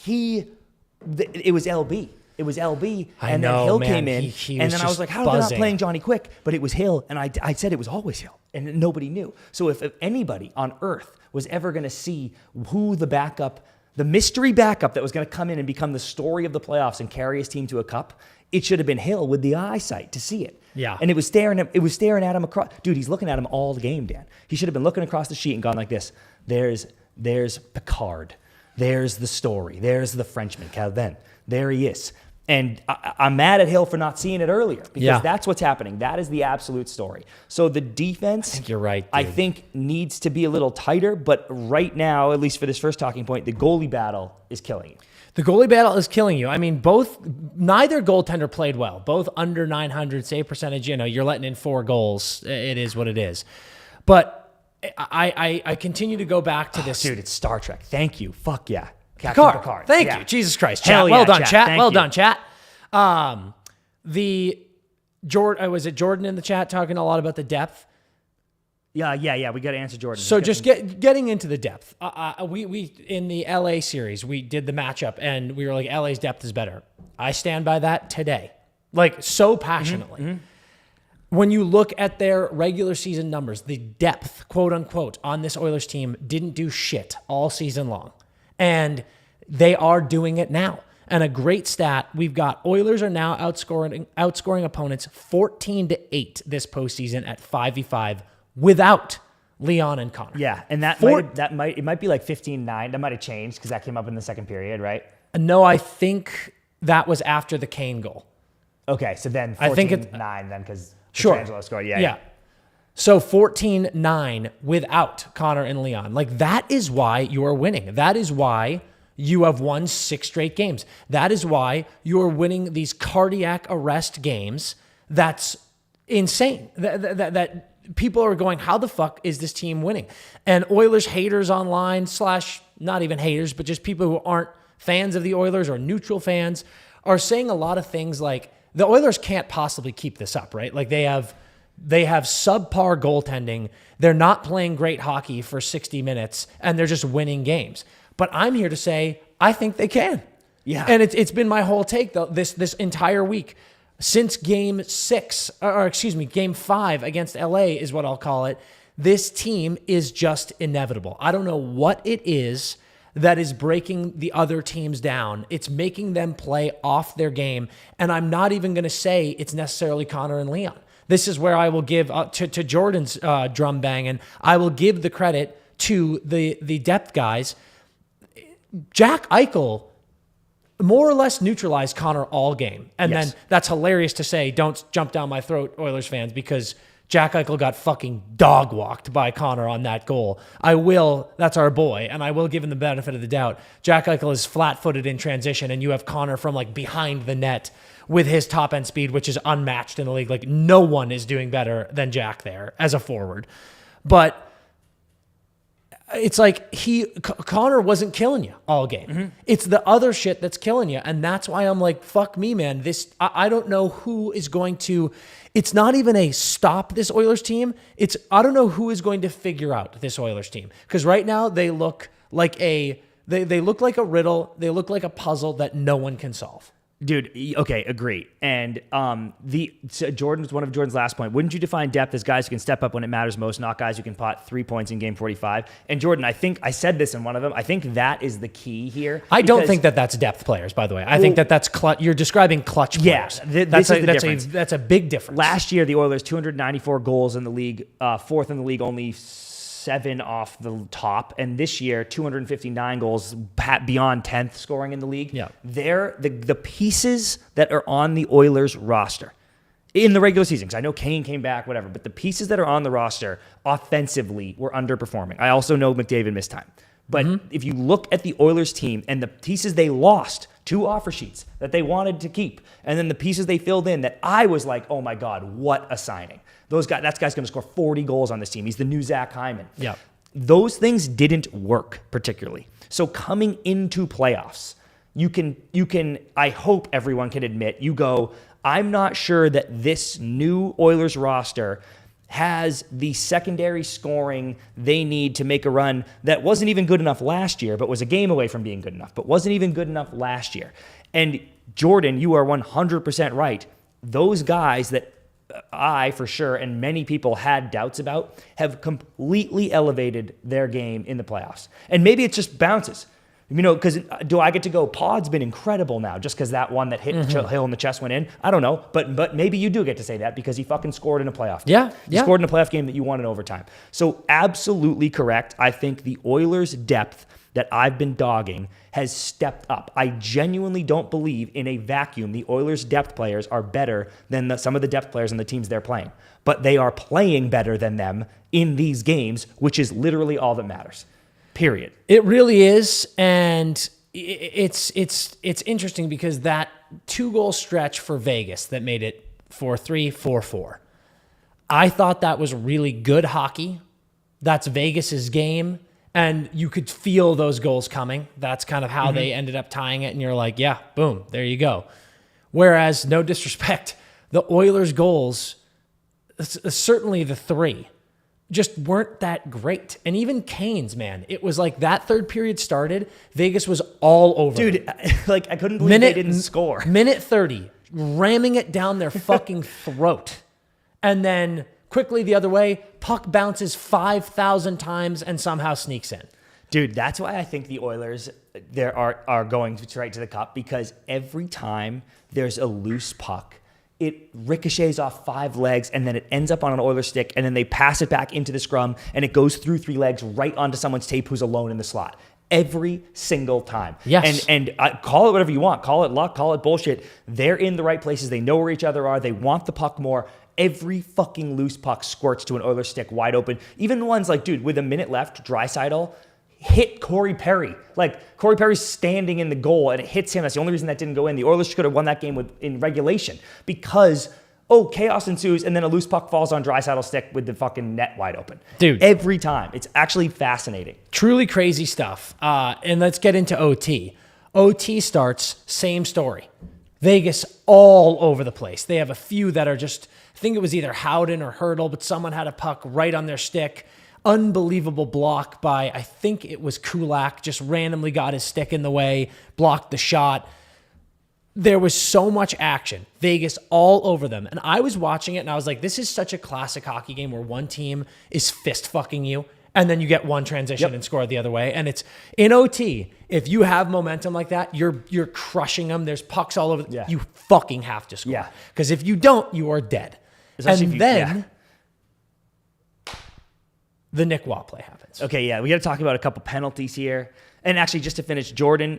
It was LB. It was LB, and then Hill came in, and then I was like, how are they not playing Johnny Quick? But it was Hill, and I said it was always Hill, and nobody knew. So if anybody on earth was ever going to see who the backup the mystery backup that was going to come in and become the story of the playoffs and carry his team to a cup, it should have been Hill with the eyesight to see it. Yeah. And it was staring at him across. Dude, he's looking at him all the game, Dan. He should have been looking across the sheet and gone like this. There's Picard. There's the story. There's the Frenchman, Calvin. There he is. And I'm mad at Hill for not seeing it earlier because that's what's happening. That is the absolute story. So the defense, I think you're right, dude. I think needs to be a little tighter. But right now, at least for this first talking point, the goalie battle is killing you. The goalie battle is killing you. I mean, neither goaltender played well. Both under 900 save percentage. You know, you're letting in 4 goals. It is what it is. But I continue to go back to this. Dude, it's Star Trek. Thank you. Fuck yeah. Captain Picard. Thank you. Jesus Christ. Chat. Hell yeah, well done, chat. chat. Well done, chat. Was it Jordan in the chat talking a lot about the depth? Yeah. We got to answer Jordan. So just getting into the depth. We in the LA series, we did the matchup and we were like, LA's depth is better. I stand by that today. Like so passionately. Mm-hmm. When you look at their regular season numbers, the depth, quote unquote, on this Oilers team didn't do shit all season long. And they are doing it now. And a great stat, we've got Oilers are now outscoring opponents 14-8 this postseason at 5v5 without Leon and Connor. Yeah, and it might be like 15-9. That might have changed because that came up in the second period, right? No, I think that was after the Kane goal. Okay, so then 14-9 then because Petrangelo scored. Yeah. So 14-9 without Connor and Leon. Like, that is why you are winning. That is why you have won 6 straight games. That is why you are winning these cardiac arrest games. That's insane. That people are going, how the fuck is this team winning? And Oilers haters online / not even haters, but just people who aren't fans of the Oilers or neutral fans are saying a lot of things like, the Oilers can't possibly keep this up, right? Like, they have subpar goaltending. They're not playing great hockey for 60 minutes, and they're just winning games. But I'm here to say I think they can. Yeah. And it's been my whole take though this entire week since game 5 against LA is what I'll call it. This team is just inevitable. I don't know what it is that is breaking the other teams down. It's making them play off their game. And I'm not even going to say it's necessarily Connor and Leon. This is where I will give to Jordan's drum banging. I will give the credit to the depth guys. Jack Eichel more or less neutralized Connor all game. And then that's hilarious to say, don't jump down my throat, Oilers fans, because Jack Eichel got fucking dog walked by Connor on that goal. That's our boy, and I will give him the benefit of the doubt. Jack Eichel is flat-footed in transition, and you have Connor from like behind the net with his top-end speed, which is unmatched in the league. Like, no one is doing better than Jack there as a forward. But it's like Connor wasn't killing you all game. Mm-hmm. It's the other shit that's killing you. And that's why I'm like, fuck me, man. I don't know who is going to, it's not even a stop this Oilers team. I don't know who is going to figure out this Oilers team. Because right now they look like they look like a riddle. They look like a puzzle that no one can solve. Dude, okay, agree. And Jordan's one of Jordan's last point. Wouldn't you define depth as guys who can step up when it matters most, not guys who can pot 3 points in game 45? And Jordan, I think I said this in one of them. I think that is the key here. I don't think that's depth players, by the way. I think that's clutch. You're describing clutch players. Yeah, that's a big difference. Last year, the Oilers 294 goals in the league, fourth in the league, only 7 off the top, and this year 259 goals beyond 10th scoring in the league. Yeah, they're the pieces that are on the Oilers roster in the regular season. Because I know Kane came back, whatever, but the pieces that are on the roster offensively were underperforming. I also know McDavid missed time, but if you look at the Oilers team and the pieces they lost, 2 offer sheets that they wanted to keep, and then the pieces they filled in that I was like, oh my God, what a signing. That guy's going to score 40 goals on this team. He's the new Zach Hyman. Yeah. Those things didn't work particularly. So coming into playoffs, you can, I hope everyone can admit, you go, I'm not sure that this new Oilers roster has the secondary scoring they need to make a run that wasn't even good enough last year, but was a game away from being good enough, but wasn't even good enough last year. And Jordan, you are 100% right. Those guys that I, for sure, and many people had doubts about, have completely elevated their game in the playoffs. And maybe it's just bounces. You know, because do I get to go, Pod's been incredible now just because that one that hit Hill in the chest went in? I don't know. But maybe you do get to say that because he fucking scored in a playoff game. He scored in a playoff game that you won in overtime. So absolutely correct. I think the Oilers' depth that I've been dogging has stepped up. I genuinely don't believe in a vacuum the Oilers' depth players are better than some of the depth players on the teams they're playing. But they are playing better than them in these games, which is literally all that matters. Period. It really is, and it's interesting because that 2-goal stretch for Vegas that made it 4-3, 4-4. I thought that was really good hockey. That's Vegas's game, and you could feel those goals coming. That's kind of how they ended up tying it, and you're like, yeah, boom, there you go. Whereas, no disrespect, the Oilers' goals, certainly the 3, just weren't that great. And even Canes, man, it was like that third period started, Vegas was all over Dude, like I couldn't believe they didn't score. Minute 30, ramming it down their fucking throat. And then quickly the other way, puck bounces 5,000 times and somehow sneaks in. Dude, that's why I think the Oilers are going straight to the cup, because every time there's a loose puck, it ricochets off 5 legs, and then it ends up on an Oilers stick, and then they pass it back into the scrum, and it goes through 3 legs right onto someone's tape who's alone in the slot. Every single time. Yes. And call it whatever you want. Call it luck, call it bullshit. They're in the right places. They know where each other are. They want the puck more. Every fucking loose puck squirts to an Oilers stick wide open. Even the ones like, dude, with a minute left, Draisaitl hit Corey Perry. Like, Corey Perry's standing in the goal, and it hits him. That's the only reason that didn't go in. The Oilers could have won that game in regulation because, chaos ensues, and then a loose puck falls on Draisaitl's stick with the fucking net wide open. Dude. Every time. It's actually fascinating. Truly crazy stuff. And let's get into OT. OT starts, same story. Vegas all over the place. They have a few that are just, I think it was either Howden or Hurdle, but someone had a puck right on their stick. Unbelievable block by, I think it was Kulak, just randomly got his stick in the way, blocked the shot. There was so much action. Vegas all over them. And I was watching it and I was like, this is such a classic hockey game where one team is fist fucking you and then you get one transition and score the other way. And it's in OT. If you have momentum like that, you're crushing them. There's pucks all over. Yeah. You fucking have to score. Yeah. Because if you don't, you are dead. Especially the Nick Waugh play happens. Okay, yeah, we got to talk about a couple penalties here. And actually, just to finish, Jordan,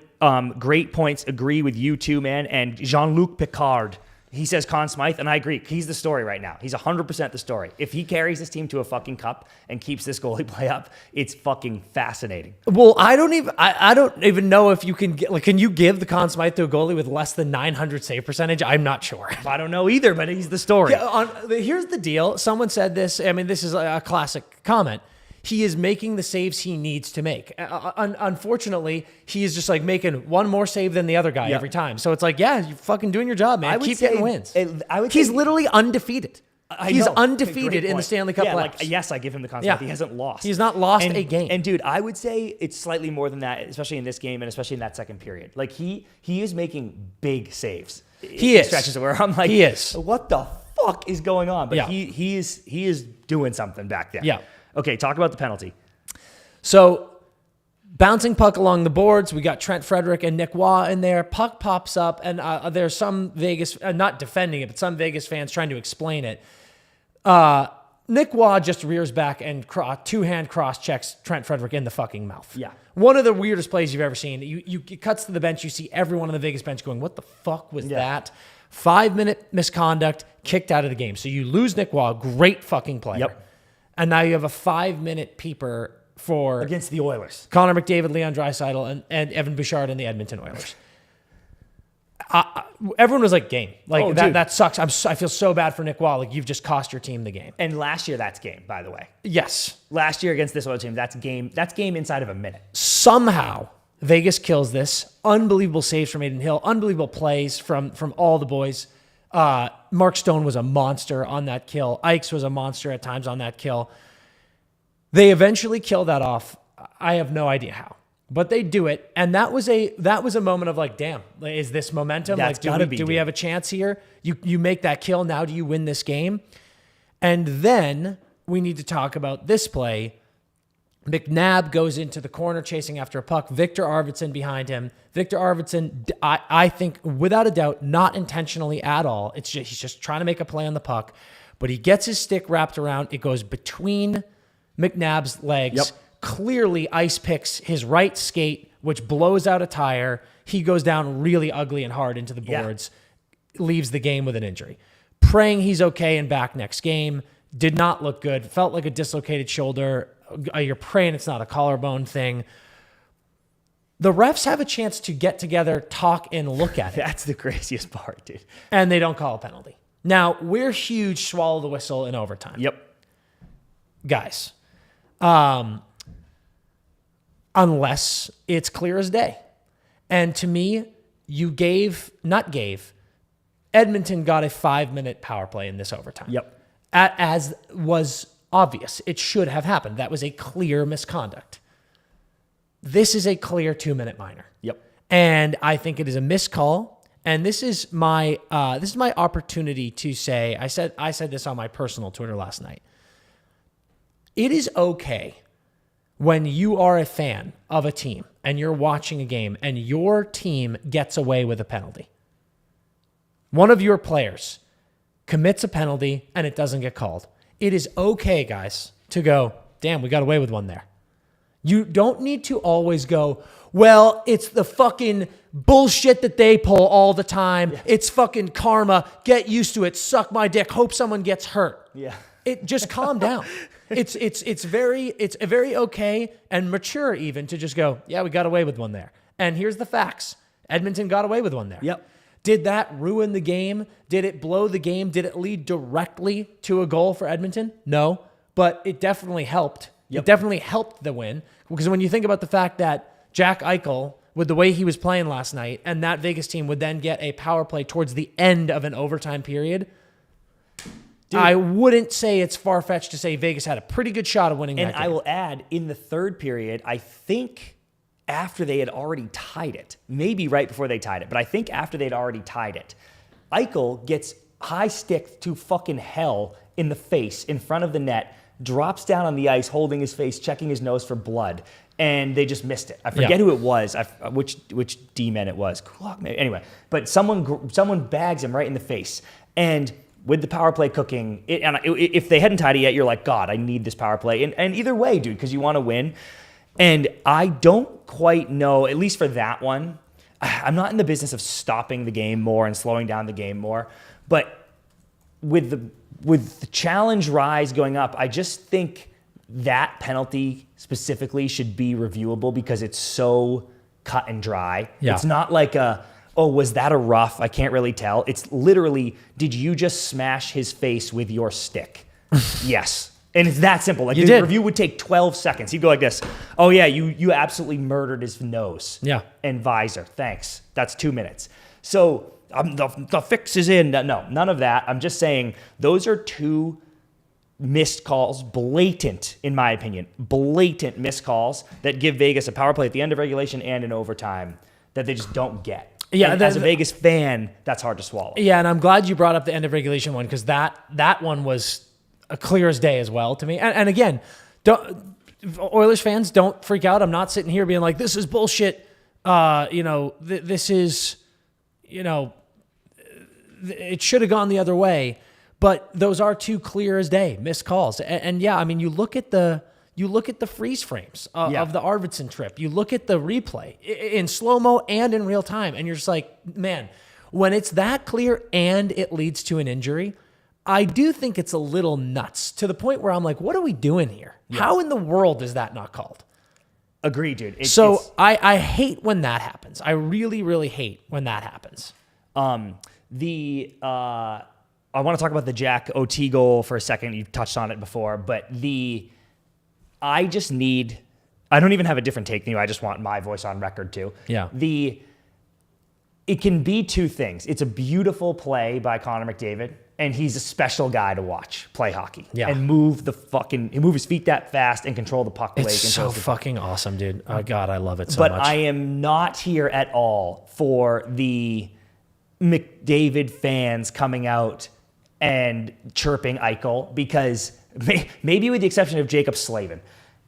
great points. Agree with you too, man. And Jean-Luc Picard, he says Conn Smythe, and I agree. He's the story right now. He's 100% the story. If he carries this team to a fucking cup and keeps this goalie play up, it's fucking fascinating. Well, I don't even know if you can get, like, can you give the Conn Smythe to a goalie with less than 900 save percentage? I'm not sure. I don't know either, but he's the story. Yeah, here's the deal. Someone said this. I mean, this is a classic comment. He is making the saves he needs to make. Unfortunately, he is just like making one more save than the other guy every time. So it's like, yeah, you're fucking doing your job, man. Keep getting wins. He's literally undefeated. He's undefeated in the Stanley Cup playoffs. Yes, I give him the concept. He hasn't lost. He's not lost a game. And dude, I would say it's slightly more than that, especially in this game and especially in that second period. Like he is making big saves. He is. Stretches where I'm like, he is. What the fuck is going on? But he is doing something back there. Yeah. Okay, talk about the penalty. So, bouncing puck along the boards, we got Trent Frederick and Nick Waugh in there. Puck pops up, and there's some Vegas, not defending it, but some Vegas fans trying to explain it. Nick Waugh just rears back and two-hand cross-checks Trent Frederick in the fucking mouth. Yeah. One of the weirdest plays you've ever seen. It cuts to the bench, you see everyone on the Vegas bench going, what the fuck was that? 5-minute misconduct, kicked out of the game. So you lose Nick Waugh, great fucking player. Yep. And now you have a 5-minute peeper for against the Oilers. Connor McDavid, Leon Draisaitl, and Evan Bouchard and the Edmonton Oilers. Everyone was like, game. Like, that sucks. I feel so bad for Nick Waugh. Like, you've just cost your team the game. And last year, that's game, by the way. Yes. Last year against this Oilers team, that's game inside of a minute. Somehow, Vegas kills this. Unbelievable saves from Aiden Hill. Unbelievable plays from all the boys. Mark Stone was a monster on that kill. Ikes was a monster at times on that kill. They eventually kill that off. I have no idea how, but they do it. And that was a moment of like, damn, is this momentum? That's like, do we have a chance here? You make that kill. Now do you win this game? And then we need to talk about this play McNabb goes into the corner chasing after a puck. Victor Arvidsson behind him. Victor Arvidsson, I think, without a doubt, not intentionally at all. It's just he's just trying to make a play on the puck. But he gets his stick wrapped around. It goes between McNabb's legs. Yep. Clearly ice picks his right skate, which blows out a tire. He goes down really ugly and hard into the boards. Leaves the game with an injury. Praying he's okay and back next game. Did not look good. Felt like a dislocated shoulder. You're praying it's not a collarbone thing. The refs have a chance to get together, talk, and look at it. That's the craziest part, dude. And they don't call a penalty. Now, we're huge swallow the whistle in overtime. Yep. Guys, unless it's clear as day. And to me, Edmonton got a 5-minute power play in this overtime. Yep. As was obvious. It should have happened. That was a clear misconduct. This is a clear 2-minute minor. Yep. And I think it is a missed call. And this is my opportunity to say, I said this on my personal Twitter last night. It is okay when you are a fan of a team and you're watching a game and your team gets away with a penalty. One of your players commits a penalty and it doesn't get called. It is okay, guys, to go, damn, we got away with one there. You don't need to always go, well, it's the fucking bullshit that they pull all the time. Yeah. It's fucking karma. Get used to it. Suck my dick. Hope someone gets hurt. Yeah. It just calm down. It's very okay and mature even to just go, yeah, we got away with one there. And here's the facts. Edmonton got away with one there. Yep. Did that ruin the game? Did it blow the game? Did it lead directly to a goal for Edmonton? No, but it definitely helped. Yep. It definitely helped the win. Because when you think about the fact that Jack Eichel, with the way he was playing last night, and that Vegas team would then get a power play towards the end of an overtime period, dude, I wouldn't say it's far-fetched to say Vegas had a pretty good shot of winning that game. And I will add, in the third period, I think after they had already tied it, maybe right before they tied it, but I think after they'd already tied it, Eichel gets high stick to fucking hell in the face in front of the net, drops down on the ice, holding his face, checking his nose for blood, and they just missed it. I forget who it was, which D-man it was. Kulak, maybe. Anyway, but someone bags him right in the face. And with the power play cooking, if they hadn't tied it yet, you're like, God, I need this power play. And either way, dude, because you want to win. And I don't quite know, at least for that one, I'm not in the business of stopping the game more and slowing down the game more. But with the challenge rise going up, I just think that penalty specifically should be reviewable because it's so cut and dry. Yeah. It's not like was that a rough? I can't really tell. It's literally, did you just smash his face with your stick? Yes. And it's that simple. Like the review would take 12 seconds. He'd go like this. Oh yeah, you absolutely murdered his nose. Yeah. And visor. Thanks. That's 2 minutes. So the fix is in. No, none of that. I'm just saying those are two missed calls, blatant, in my opinion, blatant missed calls that give Vegas a power play at the end of regulation and in overtime that they just don't get. Yeah, as a Vegas fan, that's hard to swallow. Yeah, and I'm glad you brought up the end of regulation one because that one was a clear as day as well to me. And again, Oilers fans, don't freak out. I'm not sitting here being like, this is bullshit. This is, it should have gone the other way. But those are two clear as day missed calls. And yeah, I mean, you look at the freeze frames of the Arvidsson trip. You look at the replay in slow-mo and in real time, and you're just like, man, when it's that clear and it leads to an injury, I do think it's a little nuts to the point where I'm like, what are we doing here? Yeah. How in the world is that not called? Agree, dude. I hate when that happens. I really, really hate when that happens. I want to talk about the Jack OT goal for a second. You've touched on it before, but I don't even have a different take than you. I just want my voice on record too. Yeah. It can be two things. It's a beautiful play by Connor McDavid, and he's a special guy to watch play hockey. Yeah. And move his feet that fast and control the puck. It's so fucking awesome, dude. Oh God, I love it so much. But I am not here at all for the McDavid fans coming out and chirping Eichel because maybe with the exception of Jacob Slavin,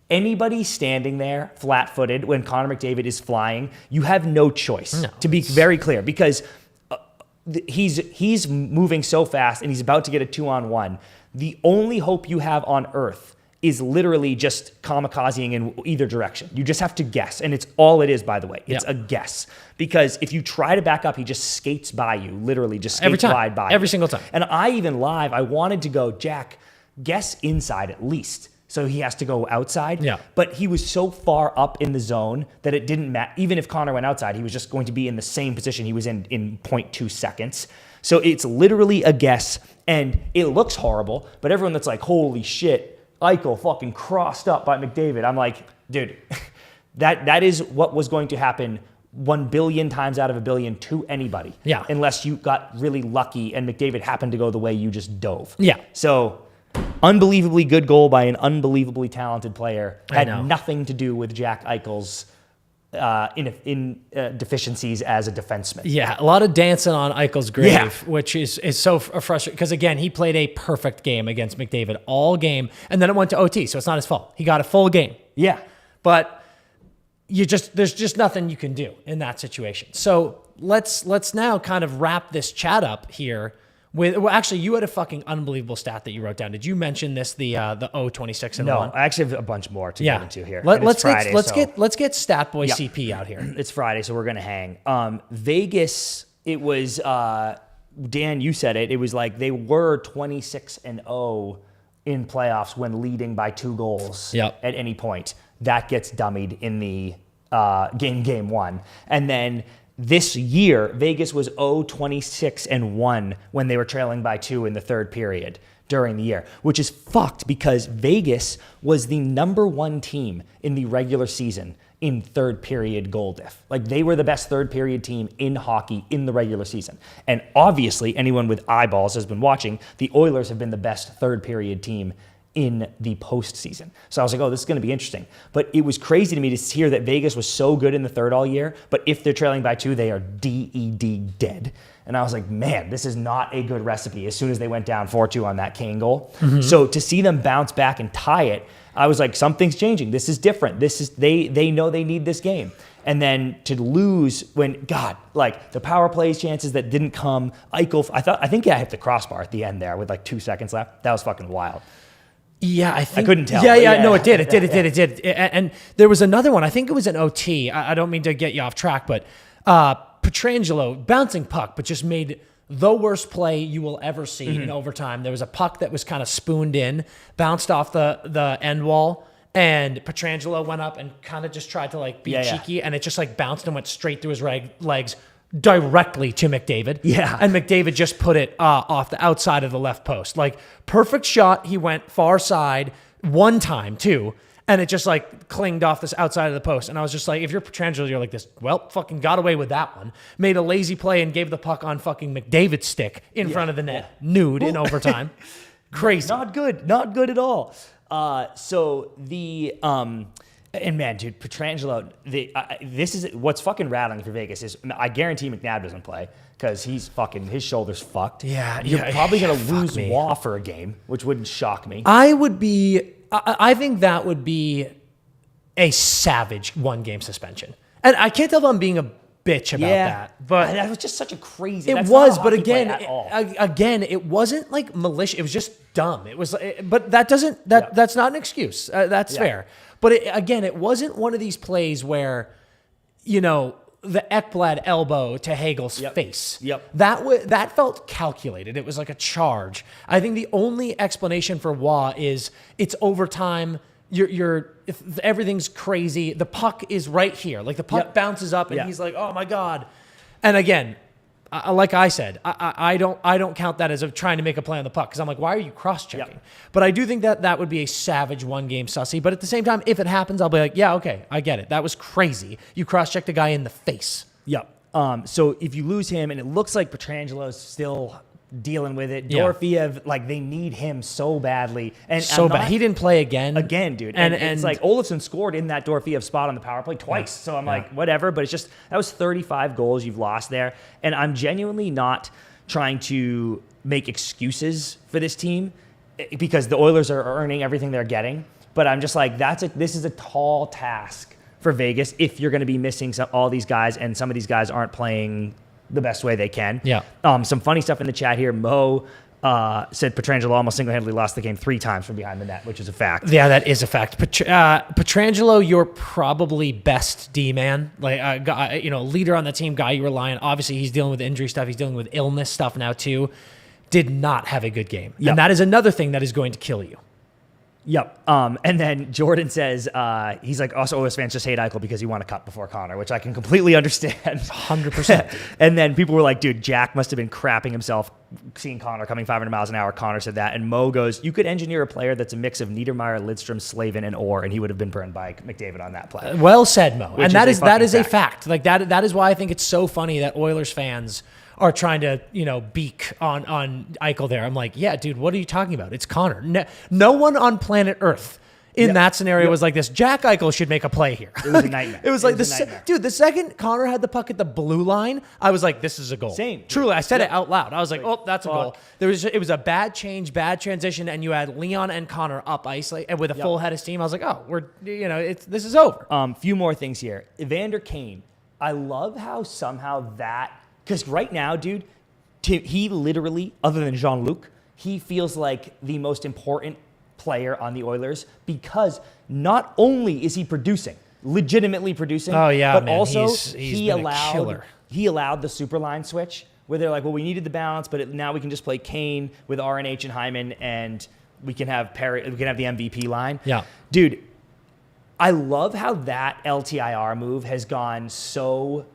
anybody standing there flat-footed when Connor McDavid is flying, you have no choice, No. to be very clear, because he's moving so fast and he's about to get a 2-on-1. The only hope you have on earth is literally just kamikazing in either direction. You just have to guess. And it's all it is, by the way. It's a guess. Because if you try to back up, he just skates by you, literally just skates wide by you. Every single time. And I even live, I wanted to go, Jack, guess inside at least. So he has to go outside. Yeah. But he was so far up in the zone that it didn't matter. Even if Connor went outside, he was just going to be in the same position he was in 0.2 seconds. So it's literally a guess. And it looks horrible. But everyone that's like, holy shit, Eichel fucking crossed up by McDavid. I'm like, dude, that is what was going to happen 1 billion times out of a billion to anybody. Yeah. Unless you got really lucky and McDavid happened to go the way you just dove. Yeah. So unbelievably good goal by an unbelievably talented player. I Had know. nothing to do with Jack Eichel's deficiencies as a defenseman. Yeah, a lot of dancing on Eichel's grave, Yeah. which is so frustrating because, again, he played a perfect game against McDavid all game, and then it went to OT, so it's not his fault. He got a full game. Yeah. But there's just nothing you can do in that situation. So let's now kind of wrap this chat up here with, well, actually, you had a fucking unbelievable stat that you wrote down. Did you mention this, the 26 and No, 1? I actually have a bunch more to get into here. Let's Friday, get Statboy CP out here. It's Friday, so we're gonna hang. Vegas, it was Dan, you said it. It was like they were 26-0 in playoffs when leading by 2 goals Yep. at any point. That gets dummied in the game 1, and then. This year, Vegas was 0-26-1 when they were trailing by 2 in the third period during the year, which is fucked because Vegas was the number 1 team in the regular season in third period goal diff. Like they were the best third period team in hockey in the regular season. And obviously, anyone with eyeballs has been watching, the Oilers have been the best third period team in the postseason. So I was like, oh, this is going to be interesting. But it was crazy to me to hear that Vegas was so good in the third all year, but if they're trailing by 2, they are dead. And I was like, man, this is not a good recipe as soon as they went down 4-2 on that Kane goal. Mm-hmm. So to see them bounce back and tie it, I was like, something's changing. This is different. This is they know they need this game. And then to lose when, God, like the power plays chances that didn't come. Eichel, I think I hit the crossbar at the end there with like 2 seconds left. That was fucking wild. Yeah, I think. I couldn't tell. Yeah, no, it did. And there was another one. I think it was an OT. I don't mean to get you off track, but Pietrangelo, bouncing puck, but just made the worst play you will ever see in overtime. There was a puck that was kind of spooned in, bounced off the end wall, and Pietrangelo went up and kind of just tried to like be cheeky, and it just like bounced and went straight through his legs directly to McDavid. Yeah. And McDavid just put it off the outside of the left post. Like, perfect shot. He went far side one time, too. And it just, like, clinged off this outside of the post. And I was just like, if you're Pietrangelo, you're like this, well, fucking got away with that one. Made a lazy play and gave the puck on fucking McDavid's stick in front of the net. Nude in overtime. Crazy. Not good at all. So the... And man, dude, Pietrangelo, this is what's fucking rattling for Vegas is I guarantee McNabb doesn't play because his shoulder's fucked. Yeah, You're probably gonna lose Waugh for a game, which wouldn't shock me. I think that would be a savage 1-game suspension. And I can't tell if I'm being a bitch about that, but that was just such a crazy. It was, but again, again, it wasn't like malicious. It was just dumb. It was, but that's not an excuse. That's fair. But again, it wasn't one of these plays where, you know, the Ekblad elbow to Hagel's face. Yep. That felt calculated. It was like a charge. I think the only explanation for Waugh is it's overtime. If everything's crazy. The puck is right here. Like the puck bounces up and he's like, oh my God. And again, like I said, I don't count that as trying to make a play on the puck because I'm like, why are you cross-checking? Yep. But I do think that would be a savage 1-game sussy. But at the same time, if it happens, I'll be like, yeah, okay, I get it. That was crazy. You cross-checked a guy in the face. Yep. So if you lose him, and it looks like Petrangelo's still dealing with it, Dorofeev, like they need him so badly, and so bad. He didn't play again, dude. And it's like Olofsson scored in that Dorofeev spot on the power play twice. So I'm like, whatever. But it's just that was 35 goals you've lost there, and I'm genuinely not trying to make excuses for this team because the Oilers are earning everything they're getting. But I'm just like, this is a tall task for Vegas if you're going to be missing all these guys, and some of these guys aren't playing the best way they can. Yeah. Some funny stuff in the chat here. Mo said Pietrangelo almost single-handedly lost the game 3 times from behind the net, which is a fact. Yeah, that is a fact. Pietrangelo, you're probably best D-man, like leader on the team, guy you rely on. Obviously, he's dealing with injury stuff. He's dealing with illness stuff now too. Did not have a good game. Yep. And that is another thing that is going to kill you. Yep. And then Jordan says, he's like, also Oilers fans just hate Eichel because he won a cup before Connor, which I can completely understand. 100%. And then people were like, dude, Jack must have been crapping himself seeing Connor coming 500 miles an hour. Connor said that. And Mo goes, you could engineer a player that's a mix of Niedermeyer, Lidstrom, Slavin, and Orr, and he would have been burned by McDavid on that play. Well said, Mo. And that is a fact. fact. Like that is why I think it's so funny that Oilers fans are trying to, beak on Eichel there. I'm like, yeah, dude, what are you talking about? It's Connor. No one on planet Earth in that scenario was like this. Jack Eichel should make a play here. It was a nightmare. It was like the second Connor had the puck at the blue line, I was like, this is a goal. Same. Truly, I said it out loud. I was like, oh, that's a goal. It was a bad change, bad transition, and you had Leon and Connor up ice and with a full head of steam. I was like, oh, this is over. Few more things here. Evander Kane. I love how somehow that. Because right now, dude, he literally, other than Jean-Luc, he feels like the most important player on the Oilers because not only is he legitimately producing, but also he allowed the Superline switch where they're like, well, we needed the balance, but now we can just play Kane with RNH and Hyman, and we can have the MVP line. Yeah, dude, I love how that LTIR move has gone so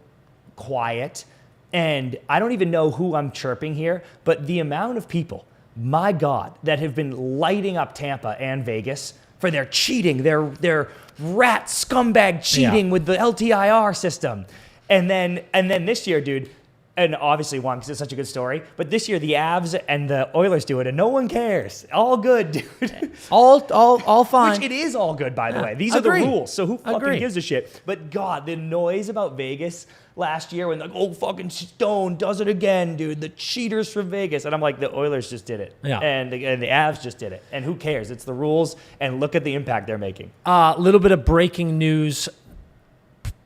quiet. And I don't even know who I'm chirping here, but the amount of people, my God, that have been lighting up Tampa and Vegas for their cheating, their rat scumbag cheating with the LTIR system. And then this year, dude, and obviously one, because it's such a good story, but this year the Avs and the Oilers do it, and no one cares. All good, dude. all fine. Which it is all good, by the way. These are the rules, so who fucking gives a shit? But God, the noise about Vegas last year when like, oh, fucking Stone does it again, dude. The cheaters from Vegas. And I'm like, the Oilers just did it. Yeah. And the Avs just did it. And who cares? It's the rules, and look at the impact they're making. A little bit of breaking news.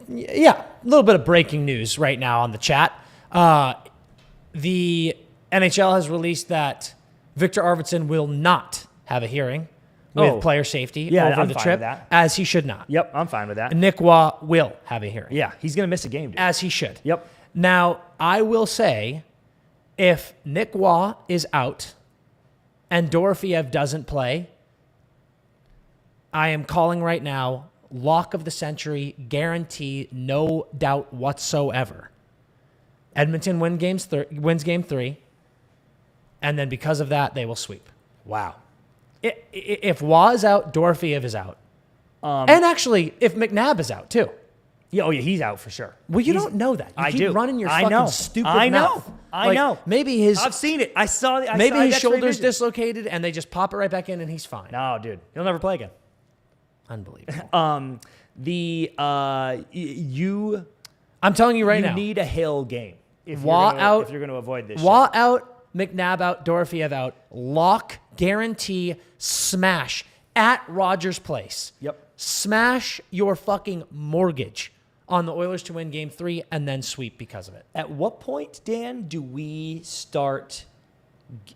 Yeah, a little bit of breaking news right now on the chat. The NHL has released that Victor Arvidsson will not have a hearing with player safety over the trip, as he should not. Yep, I'm fine with that. Nick Waugh will have a hearing. Yeah, he's going to miss a game, dude. As he should. Yep. Now, I will say, if Nick Waugh is out and Dorofeyev doesn't play, I am calling right now, lock of the century, guarantee, no doubt whatsoever. Edmonton wins game 3, and then because of that, they will sweep. Wow. If Waugh is out, Dorofeyev is out. And actually, if McNabb is out, too. Yeah, he's out for sure. Well, you don't know that. You keep running your fucking stupid mouth. I know. Maybe I've seen it. I saw it. Maybe his shoulder's dislocated, and they just pop it right back in, and he's fine. No, dude. He'll never play again. Unbelievable. I'm telling you right now. You need a Hill game if you're going to avoid this. Waugh out, McNabb out, Dorofeyev out. Lock, guarantee, smash at Rogers Place. Yep. Smash your fucking mortgage on the Oilers to win game 3 and then sweep because of it. At what point, Dan, do we start,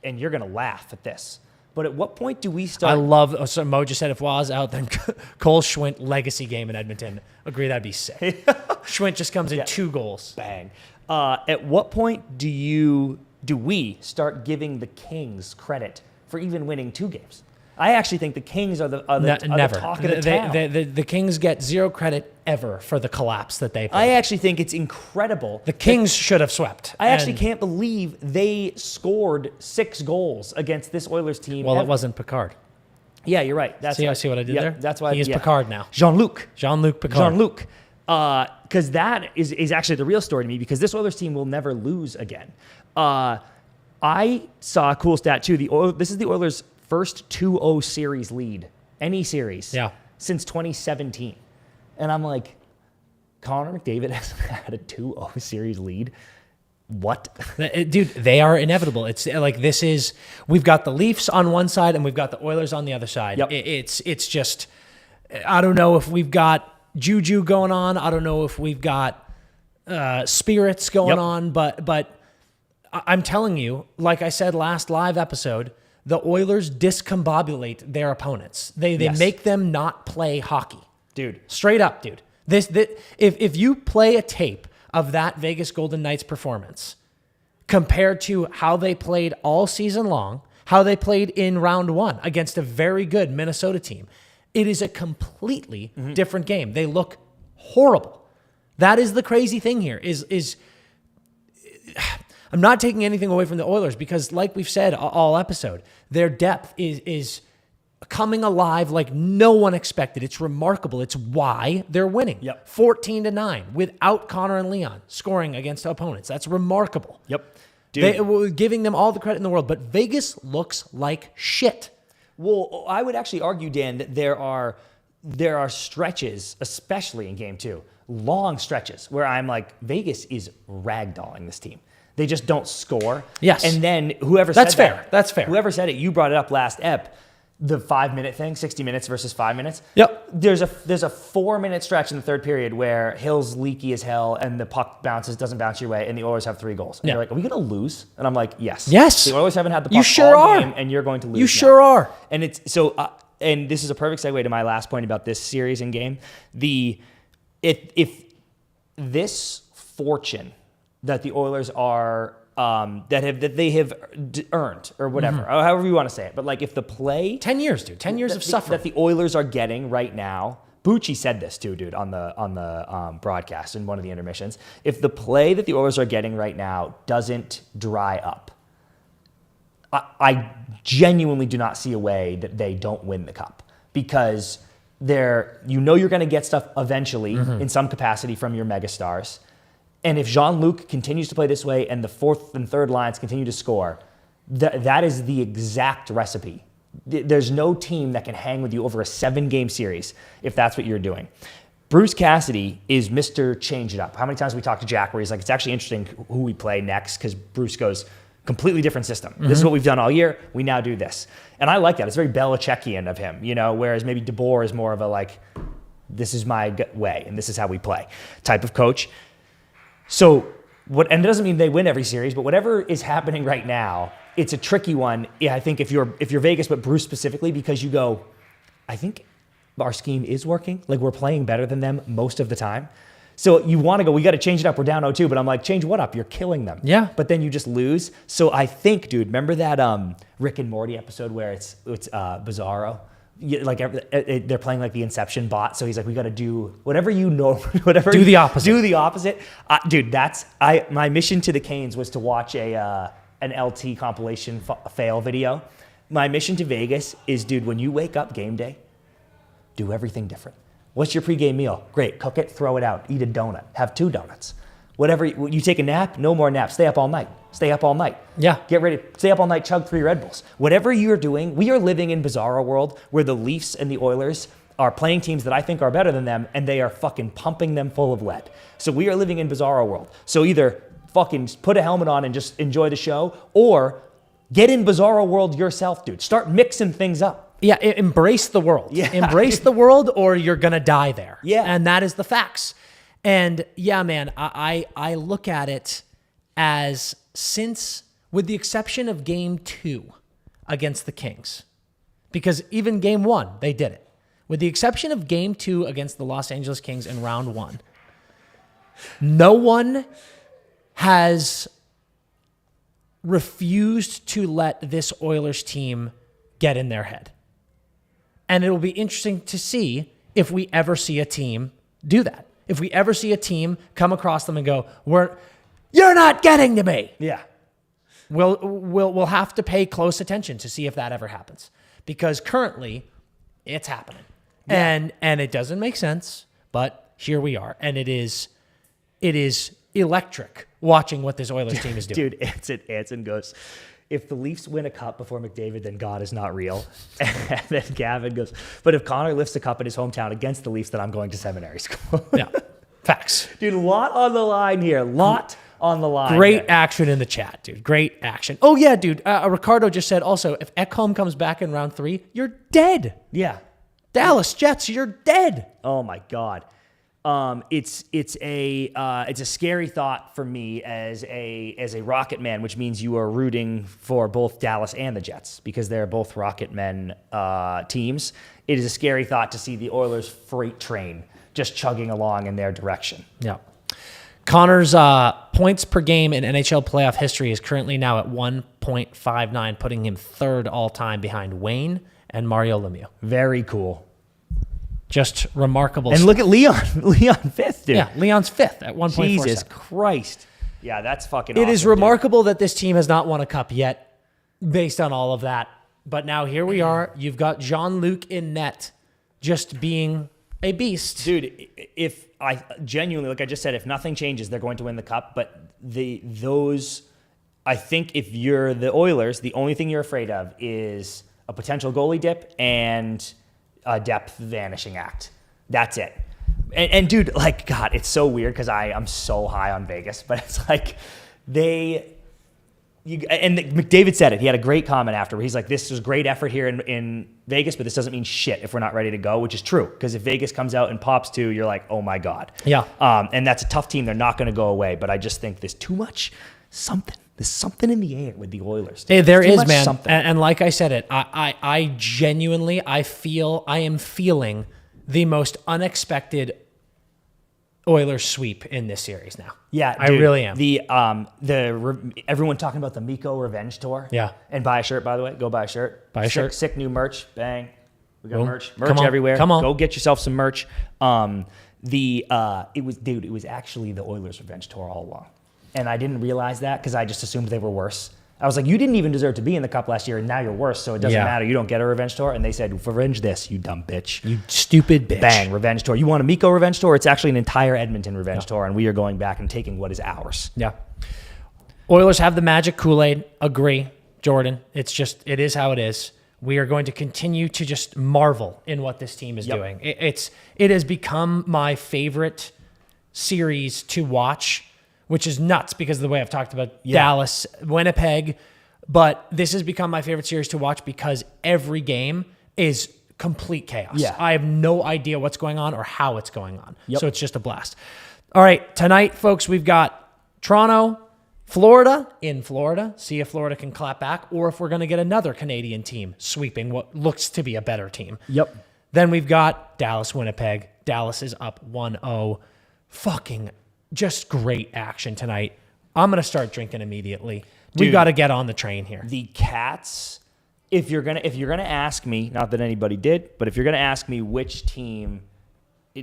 and you're going to laugh at this, but at what point do we start? I love, so Mo just said if Waugh's out, then Cole Schwint legacy game in Edmonton. Agree, that'd be sick. Schwint just comes in 2 goals. Bang. At what point do we start giving the Kings credit for even winning 2 games? I actually think the Kings are the talk of the town. The Kings get 0 credit ever for the collapse that they played. I actually think it's incredible. The Kings should have swept. I actually can't believe they scored 6 goals against this Oilers team. Well, it wasn't Picard. Yeah, you're right. See what I did there? That's why he is Picard now. Jean-Luc Picard. Jean-Luc. Because that is actually the real story to me, because this Oilers team will never lose again. I saw a cool stat too. This is the Oilers' first 2-0 series lead, any series, since 2017. And I'm like, Connor McDavid has had a 2-0 series lead. what? Dude, they are inevitable. It's like we've got the Leafs on one side and we've got the Oilers on the other side. Yep. It's just, I don't know if we've got juju going on. I don't know if we've got spirits going on, but I'm telling you, like I said last live episode, the Oilers discombobulate their opponents. They make them not play hockey. Dude. Straight up, dude. If you play a tape of that Vegas Golden Knights performance compared to how they played all season long, how they played in round one against a very good Minnesota team, it is a completely different game. They look horrible. That is the crazy thing here is I'm not taking anything away from the Oilers because, like we've said all episode, their depth is coming alive like no one expected. It's remarkable. It's why they're winning. 14-9 without Connor and Leon scoring against opponents. That's remarkable. Dude. Giving them all the credit in the world, but Vegas looks like shit. Well, I would actually argue, Dan, that there are stretches, especially in game 2, long stretches where I'm like, Vegas is ragdolling this team. They just don't score. Yes. And then whoever said That's fair. Whoever said it, you brought it up last ep, the 5-minute thing, 60 minutes versus 5 minutes. Yep. There's a 4-minute stretch in the third period where Hill's leaky as hell and the puck doesn't bounce your way, and the Oilers have 3 goals. And you're like, are we going to lose? And I'm like, yes. Yes. The Oilers haven't had the puck You sure all are. game, and you're going to lose. You now. sure are. And it's so, and this is a perfect segue to my last point about this series and game. If this fortune that the Oilers are that they have earned or whatever, or however you want to say it, but like if the play 10 years, dude, 10 years of suffering that the Oilers are getting right now. Bucci said this too, dude, on the broadcast in one of the intermissions. If the play that the Oilers are getting right now doesn't dry up, I genuinely do not see a way that they don't win the cup because you're going to get stuff eventually in some capacity from your megastars. And if Jean-Luc continues to play this way and the fourth and third lines continue to score, that is the exact recipe. There's no team that can hang with you over a 7-game series if that's what you're doing. Bruce Cassidy is Mr. Change It Up. How many times have we talked to Jack where he's like, it's actually interesting who we play next because Bruce goes, completely different system. This is what we've done all year. We now do this. And I like that. It's very Belichickian of him, whereas maybe DeBoer is more of a like, this is my way and this is how we play type of coach. So and it doesn't mean they win every series, but whatever is happening right now, it's a tricky one. Yeah, I think if you're Vegas, but Bruce specifically, because you go, I think our scheme is working. Like we're playing better than them most of the time. So you want to go, we got to change it up. We're down 0-2, but I'm like, change what up? You're killing them. Yeah. But then you just lose. So I think, dude, remember that Rick and Morty episode where it's Bizarro? They're playing like the Inception bot. So he's like, we got to do whatever whatever. Do the opposite. Do the opposite. Dude, my mission to the Canes was to watch an LT compilation fail video. My mission to Vegas is, dude, when you wake up game day, do everything different. What's your pregame meal? Great. Cook it, throw it out. Eat a donut. Have 2 donuts. Whatever. You take a nap, no more naps. Stay up all night. Yeah. Get ready. Stay up all night, chug 3 Red Bulls. Whatever you're doing, we are living in Bizarro world where the Leafs and the Oilers are playing teams that I think are better than them, and they are fucking pumping them full of lead. So we are living in Bizarro world. So either fucking put a helmet on and just enjoy the show, or get in Bizarro world yourself, dude. Start mixing things up. Yeah, embrace the world. Yeah. Embrace the world or you're going to die there. Yeah. And that is the facts. And yeah, man, I look at it as with the exception of game 2 against the Kings, because even game 1, they did it. With the exception of game 2 against the Los Angeles Kings in round 1, no one has refused to let this Oilers team get in their head. And it'll be interesting to see if we ever see a team do that. If we ever see a team come across them and go, you're not getting to me. Yeah. We'll have to pay close attention to see if that ever happens. Because currently, it's happening. Yeah. And it doesn't make sense, but here we are. And it is electric watching what this Oilers team is doing. Dude, Anson goes, if the Leafs win a cup before McDavid, then God is not real. And then Gavin goes, but if Connor lifts a cup in his hometown against the Leafs, then I'm going to seminary school. Yeah, facts. Dude, lot on the line here. on the line. Great action in the chat, dude. Great action. Oh, yeah, dude. Ricardo just said also, if Ekholm comes back in round 3, you're dead. Yeah. Dallas Jets, you're dead. Oh my God. It's a scary thought for me as a Rocket man, which means you are rooting for both Dallas and the Jets because they're both Rocket men teams. It is a scary thought to see the Oilers freight train just chugging along in their direction. Yeah. Connor's points per game in NHL playoff history is currently now at 1.59, putting him third all time behind Wayne and Mario Lemieux. Very cool. Just remarkable. And look at Leon. Leon fifth, dude. Yeah, Leon's fifth at 1.47. Jesus Christ. Yeah, that's fucking awesome. It is remarkable that this team has not won a cup yet based on all of that. But now here we are. You've got Jean-Luc in net just being a beast. Dude, if I genuinely, like I just said, if nothing changes, they're going to win the cup. But I think if you're the Oilers, the only thing you're afraid of is a potential goalie dip and a depth vanishing act. That's it. And dude, like, God, it's so weird because I'm so high on Vegas, but it's like and McDavid said it. He had a great comment after where he's like, this was great effort here in Vegas, but this doesn't mean shit if we're not ready to go, which is true. Because if Vegas comes out and pops too, you're like, oh my God. Yeah. And that's a tough team. They're not going to go away. But I just think there's too much something. There's something in the air with the Oilers. Hey, there is, man. Something. And like I said it, I genuinely, I am feeling the most unexpected Oilers sweep in this series now. Yeah, I dude, really am. Everyone talking about the Miko Revenge Tour. Yeah. And buy a shirt, by the way. Go buy a shirt. Buy a shirt. Sick new merch. Bang. We got Boom. merch Come on. everywhere. Come on. Go get yourself some merch. It was actually the Oilers Revenge Tour all along. And I didn't realize that because I just assumed they were worse. I was like, you didn't even deserve to be in the cup last year, and now you're worse, so it doesn't matter. You don't get a revenge tour. And they said, revenge this, you dumb bitch. You stupid bitch. Bang, revenge tour. You want a Miko revenge tour? It's actually an entire Edmonton revenge tour, and we are going back and taking what is ours. Yeah. Oilers have the magic Kool-Aid. Agree, Jordan. It is how it is. We are going to continue to just marvel in what this team is doing. It has become my favorite series to watch, which is nuts because of the way I've talked about Dallas, Winnipeg. But this has become my favorite series to watch because every game is complete chaos. Yeah. I have no idea what's going on or how it's going on. So it's just a blast. All right, tonight, folks, we've got Toronto, Florida in Florida. See if Florida can clap back or if we're going to get another Canadian team sweeping what looks to be a better team. Yep. Then we've got Dallas, Winnipeg. Dallas is up 1-0. Fucking just great action tonight. I'm going to start drinking immediately. We got to get on the train here. The Cats, if you're gonna ask me, not that anybody did, but if you're going to ask me which team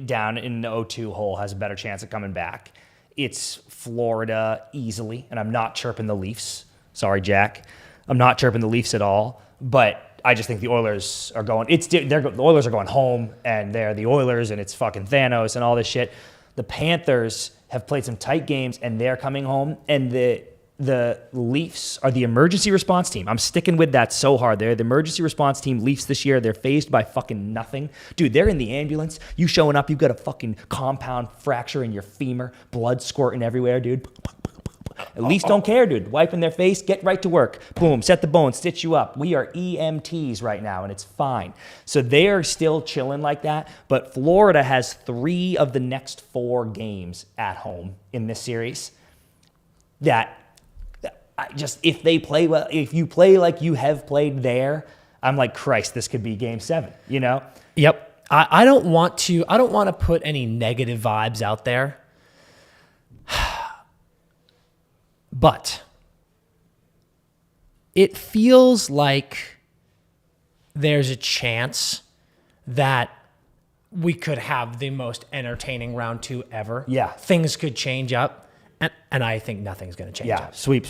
down in the 0-2 hole has a better chance of coming back, it's Florida easily, and I'm not chirping the Leafs. Sorry, Jack. I'm not chirping the Leafs at all, but I just think the Oilers are going. The Oilers are going home, and they're the Oilers, and it's fucking Thanos and all this shit. The Panthers have played some tight games, and they're coming home, and the Leafs are the emergency response team. I'm sticking with that so hard. They're the emergency response team. Leafs this year, they're phased by fucking nothing. Dude, they're in the ambulance. You showing up, you've got a fucking compound fracture in your femur, blood squirting everywhere, dude. At least don't care, dude. Wiping their face, get right to work. Boom, set the bone, stitch you up. We are EMTs right now, and it's fine. So they are still chilling like that. But Florida has 3 of the next 4 games at home in this series. If they play well, if you play like you have played there, I'm like, Christ, this could be game 7, you know? Yep. I don't want to put any negative vibes out there. But it feels like there's a chance that we could have the most entertaining round 2 ever. Yeah. Things could change up, and I think nothing's going to change up. Sweep.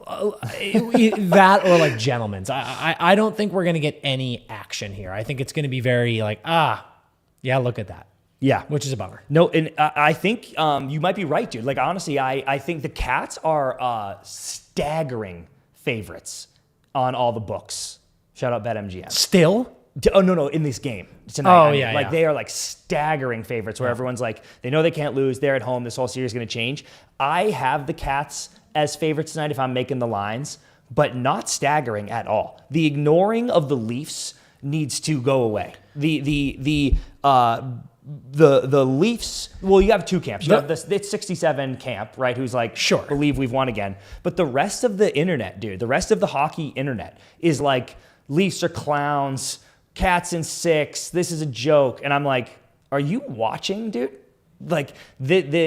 That or like gentlemen's. I don't think we're going to get any action here. I think it's going to be very like, yeah, look at that. Yeah. Which is a bummer. No, and I think you might be right, dude. Like, honestly, I think the Cats are staggering favorites on all the books. Shout out BetMGM. Still? Oh, no, in this game tonight. Oh, yeah, They are like staggering favorites where everyone's like, they know they can't lose. They're at home. This whole series is going to change. I have the Cats as favorites tonight if I'm making the lines, but not staggering at all. The ignoring of the Leafs needs to go away. The Leafs, well, you have two camps. You have this 67 camp, right, who's like, sure, believe we've won again. But the rest of the internet, dude, the rest of the hockey internet is like, Leafs are clowns, Cats in 6, this is a joke. And I'm like, are you watching, dude? Like,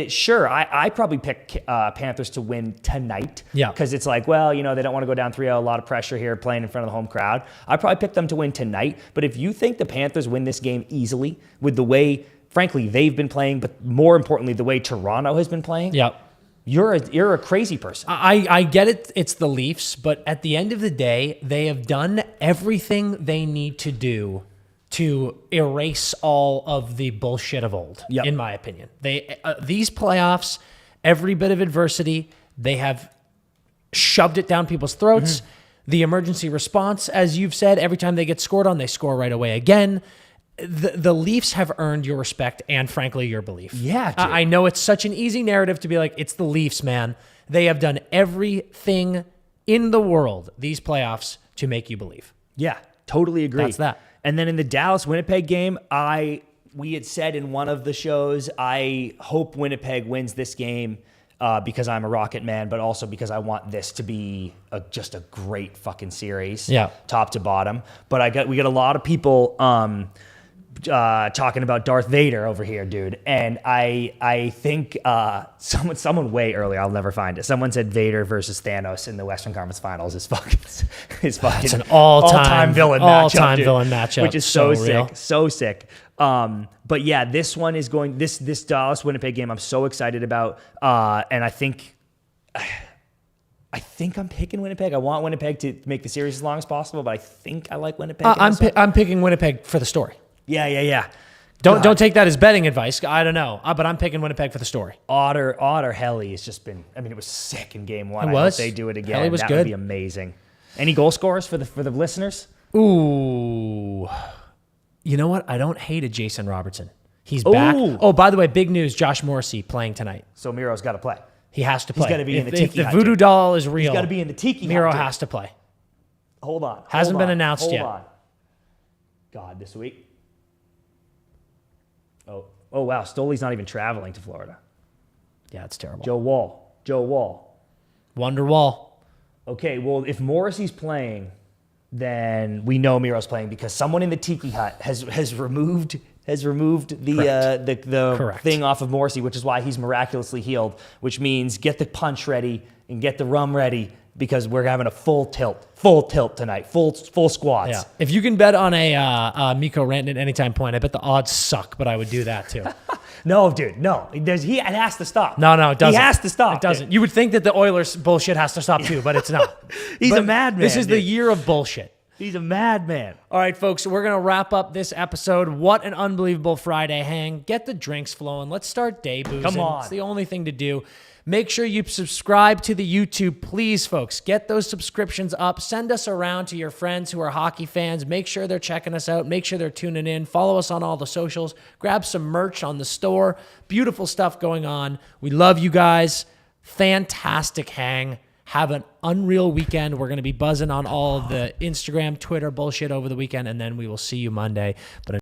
sure, I probably pick Panthers to win tonight. Yeah. Because it's like, well, they don't want to go down 3-0, a lot of pressure here playing in front of the home crowd. I probably pick them to win tonight. But if you think the Panthers win this game easily with the way, frankly, they've been playing, but more importantly, the way Toronto has been playing, yep, you're a crazy person. I get it. It's the Leafs, but at the end of the day, they have done everything they need to do to erase all of the bullshit of old, in my opinion. These playoffs, every bit of adversity, they have shoved it down people's throats. Mm-hmm. The emergency response, as you've said, every time they get scored on, they score right away again. The Leafs have earned your respect and, frankly, your belief. Yeah, dude. I know it's such an easy narrative to be like, it's the Leafs, man. They have done everything in the world, these playoffs, to make you believe. Yeah, totally agree. That's that. And then in the Dallas-Winnipeg game, we had said in one of the shows, I hope Winnipeg wins this game because I'm a Rocket man, but also because I want this to be just a great fucking series, top to bottom. But we got a lot of people talking about Darth Vader over here, dude. And I think someone way earlier, I'll never find it. Someone said Vader versus Thanos in the Western Conference Finals is fucking it's an all-time villain matchup, which is so sick. But yeah, this one is going this Dallas Winnipeg game. I'm so excited about, and I think I'm picking Winnipeg. I want Winnipeg to make the series as long as possible, but I think I like Winnipeg. I'm picking Winnipeg for the story. Yeah. Don't take that as betting advice. I don't know, but I'm picking Winnipeg for the story. Otter Helly has just been. I mean, it was sick in game one. It was. I hope they do it again. Helly was that good. Would be amazing. Any goal scorers for the listeners? Ooh, you know what? I don't hate a Jason Robertson. He's back. Oh, by the way, big news: Josh Morrissey playing tonight. So Miro's got to play. He has to play. He's got to be in the tiki If the hut, voodoo dude. doll is real, He's got to be in the tiki Miro hut, has to play. Hold on. Hasn't been announced yet. Hold on. God, this week. Oh wow, Stoley's not even traveling to Florida. Yeah, it's terrible. Joe Wall. Wonderwall. Okay, well, if Morrissey's playing, then we know Miro's playing because someone in the tiki hut has removed the thing off of Morrissey, which is why he's miraculously healed, which means get the punch ready and get the rum ready because we're having a full tilt tonight, full squads. Yeah. If you can bet on a Mikko Rantanen at any time point, I bet the odds suck, but I would do that too. No, dude, no. It has to stop. No, it doesn't. He has to stop. It doesn't. Dude. You would think that the Oilers bullshit has to stop too, but it's not. He's a madman. This is the year of bullshit. He's a madman. All right, folks, we're going to wrap up this episode. What an unbelievable Friday hang. Get the drinks flowing. Let's start day boozing. Come on. It's the only thing to do. Make sure you subscribe to the YouTube. Please, folks, get those subscriptions up. Send us around to your friends who are hockey fans. Make sure they're checking us out. Make sure they're tuning in. Follow us on all the socials. Grab some merch on the store. Beautiful stuff going on. We love you guys. Fantastic hang. Have an unreal weekend. We're going to be buzzing on all of the Instagram, Twitter bullshit over the weekend, and then we will see you Monday. But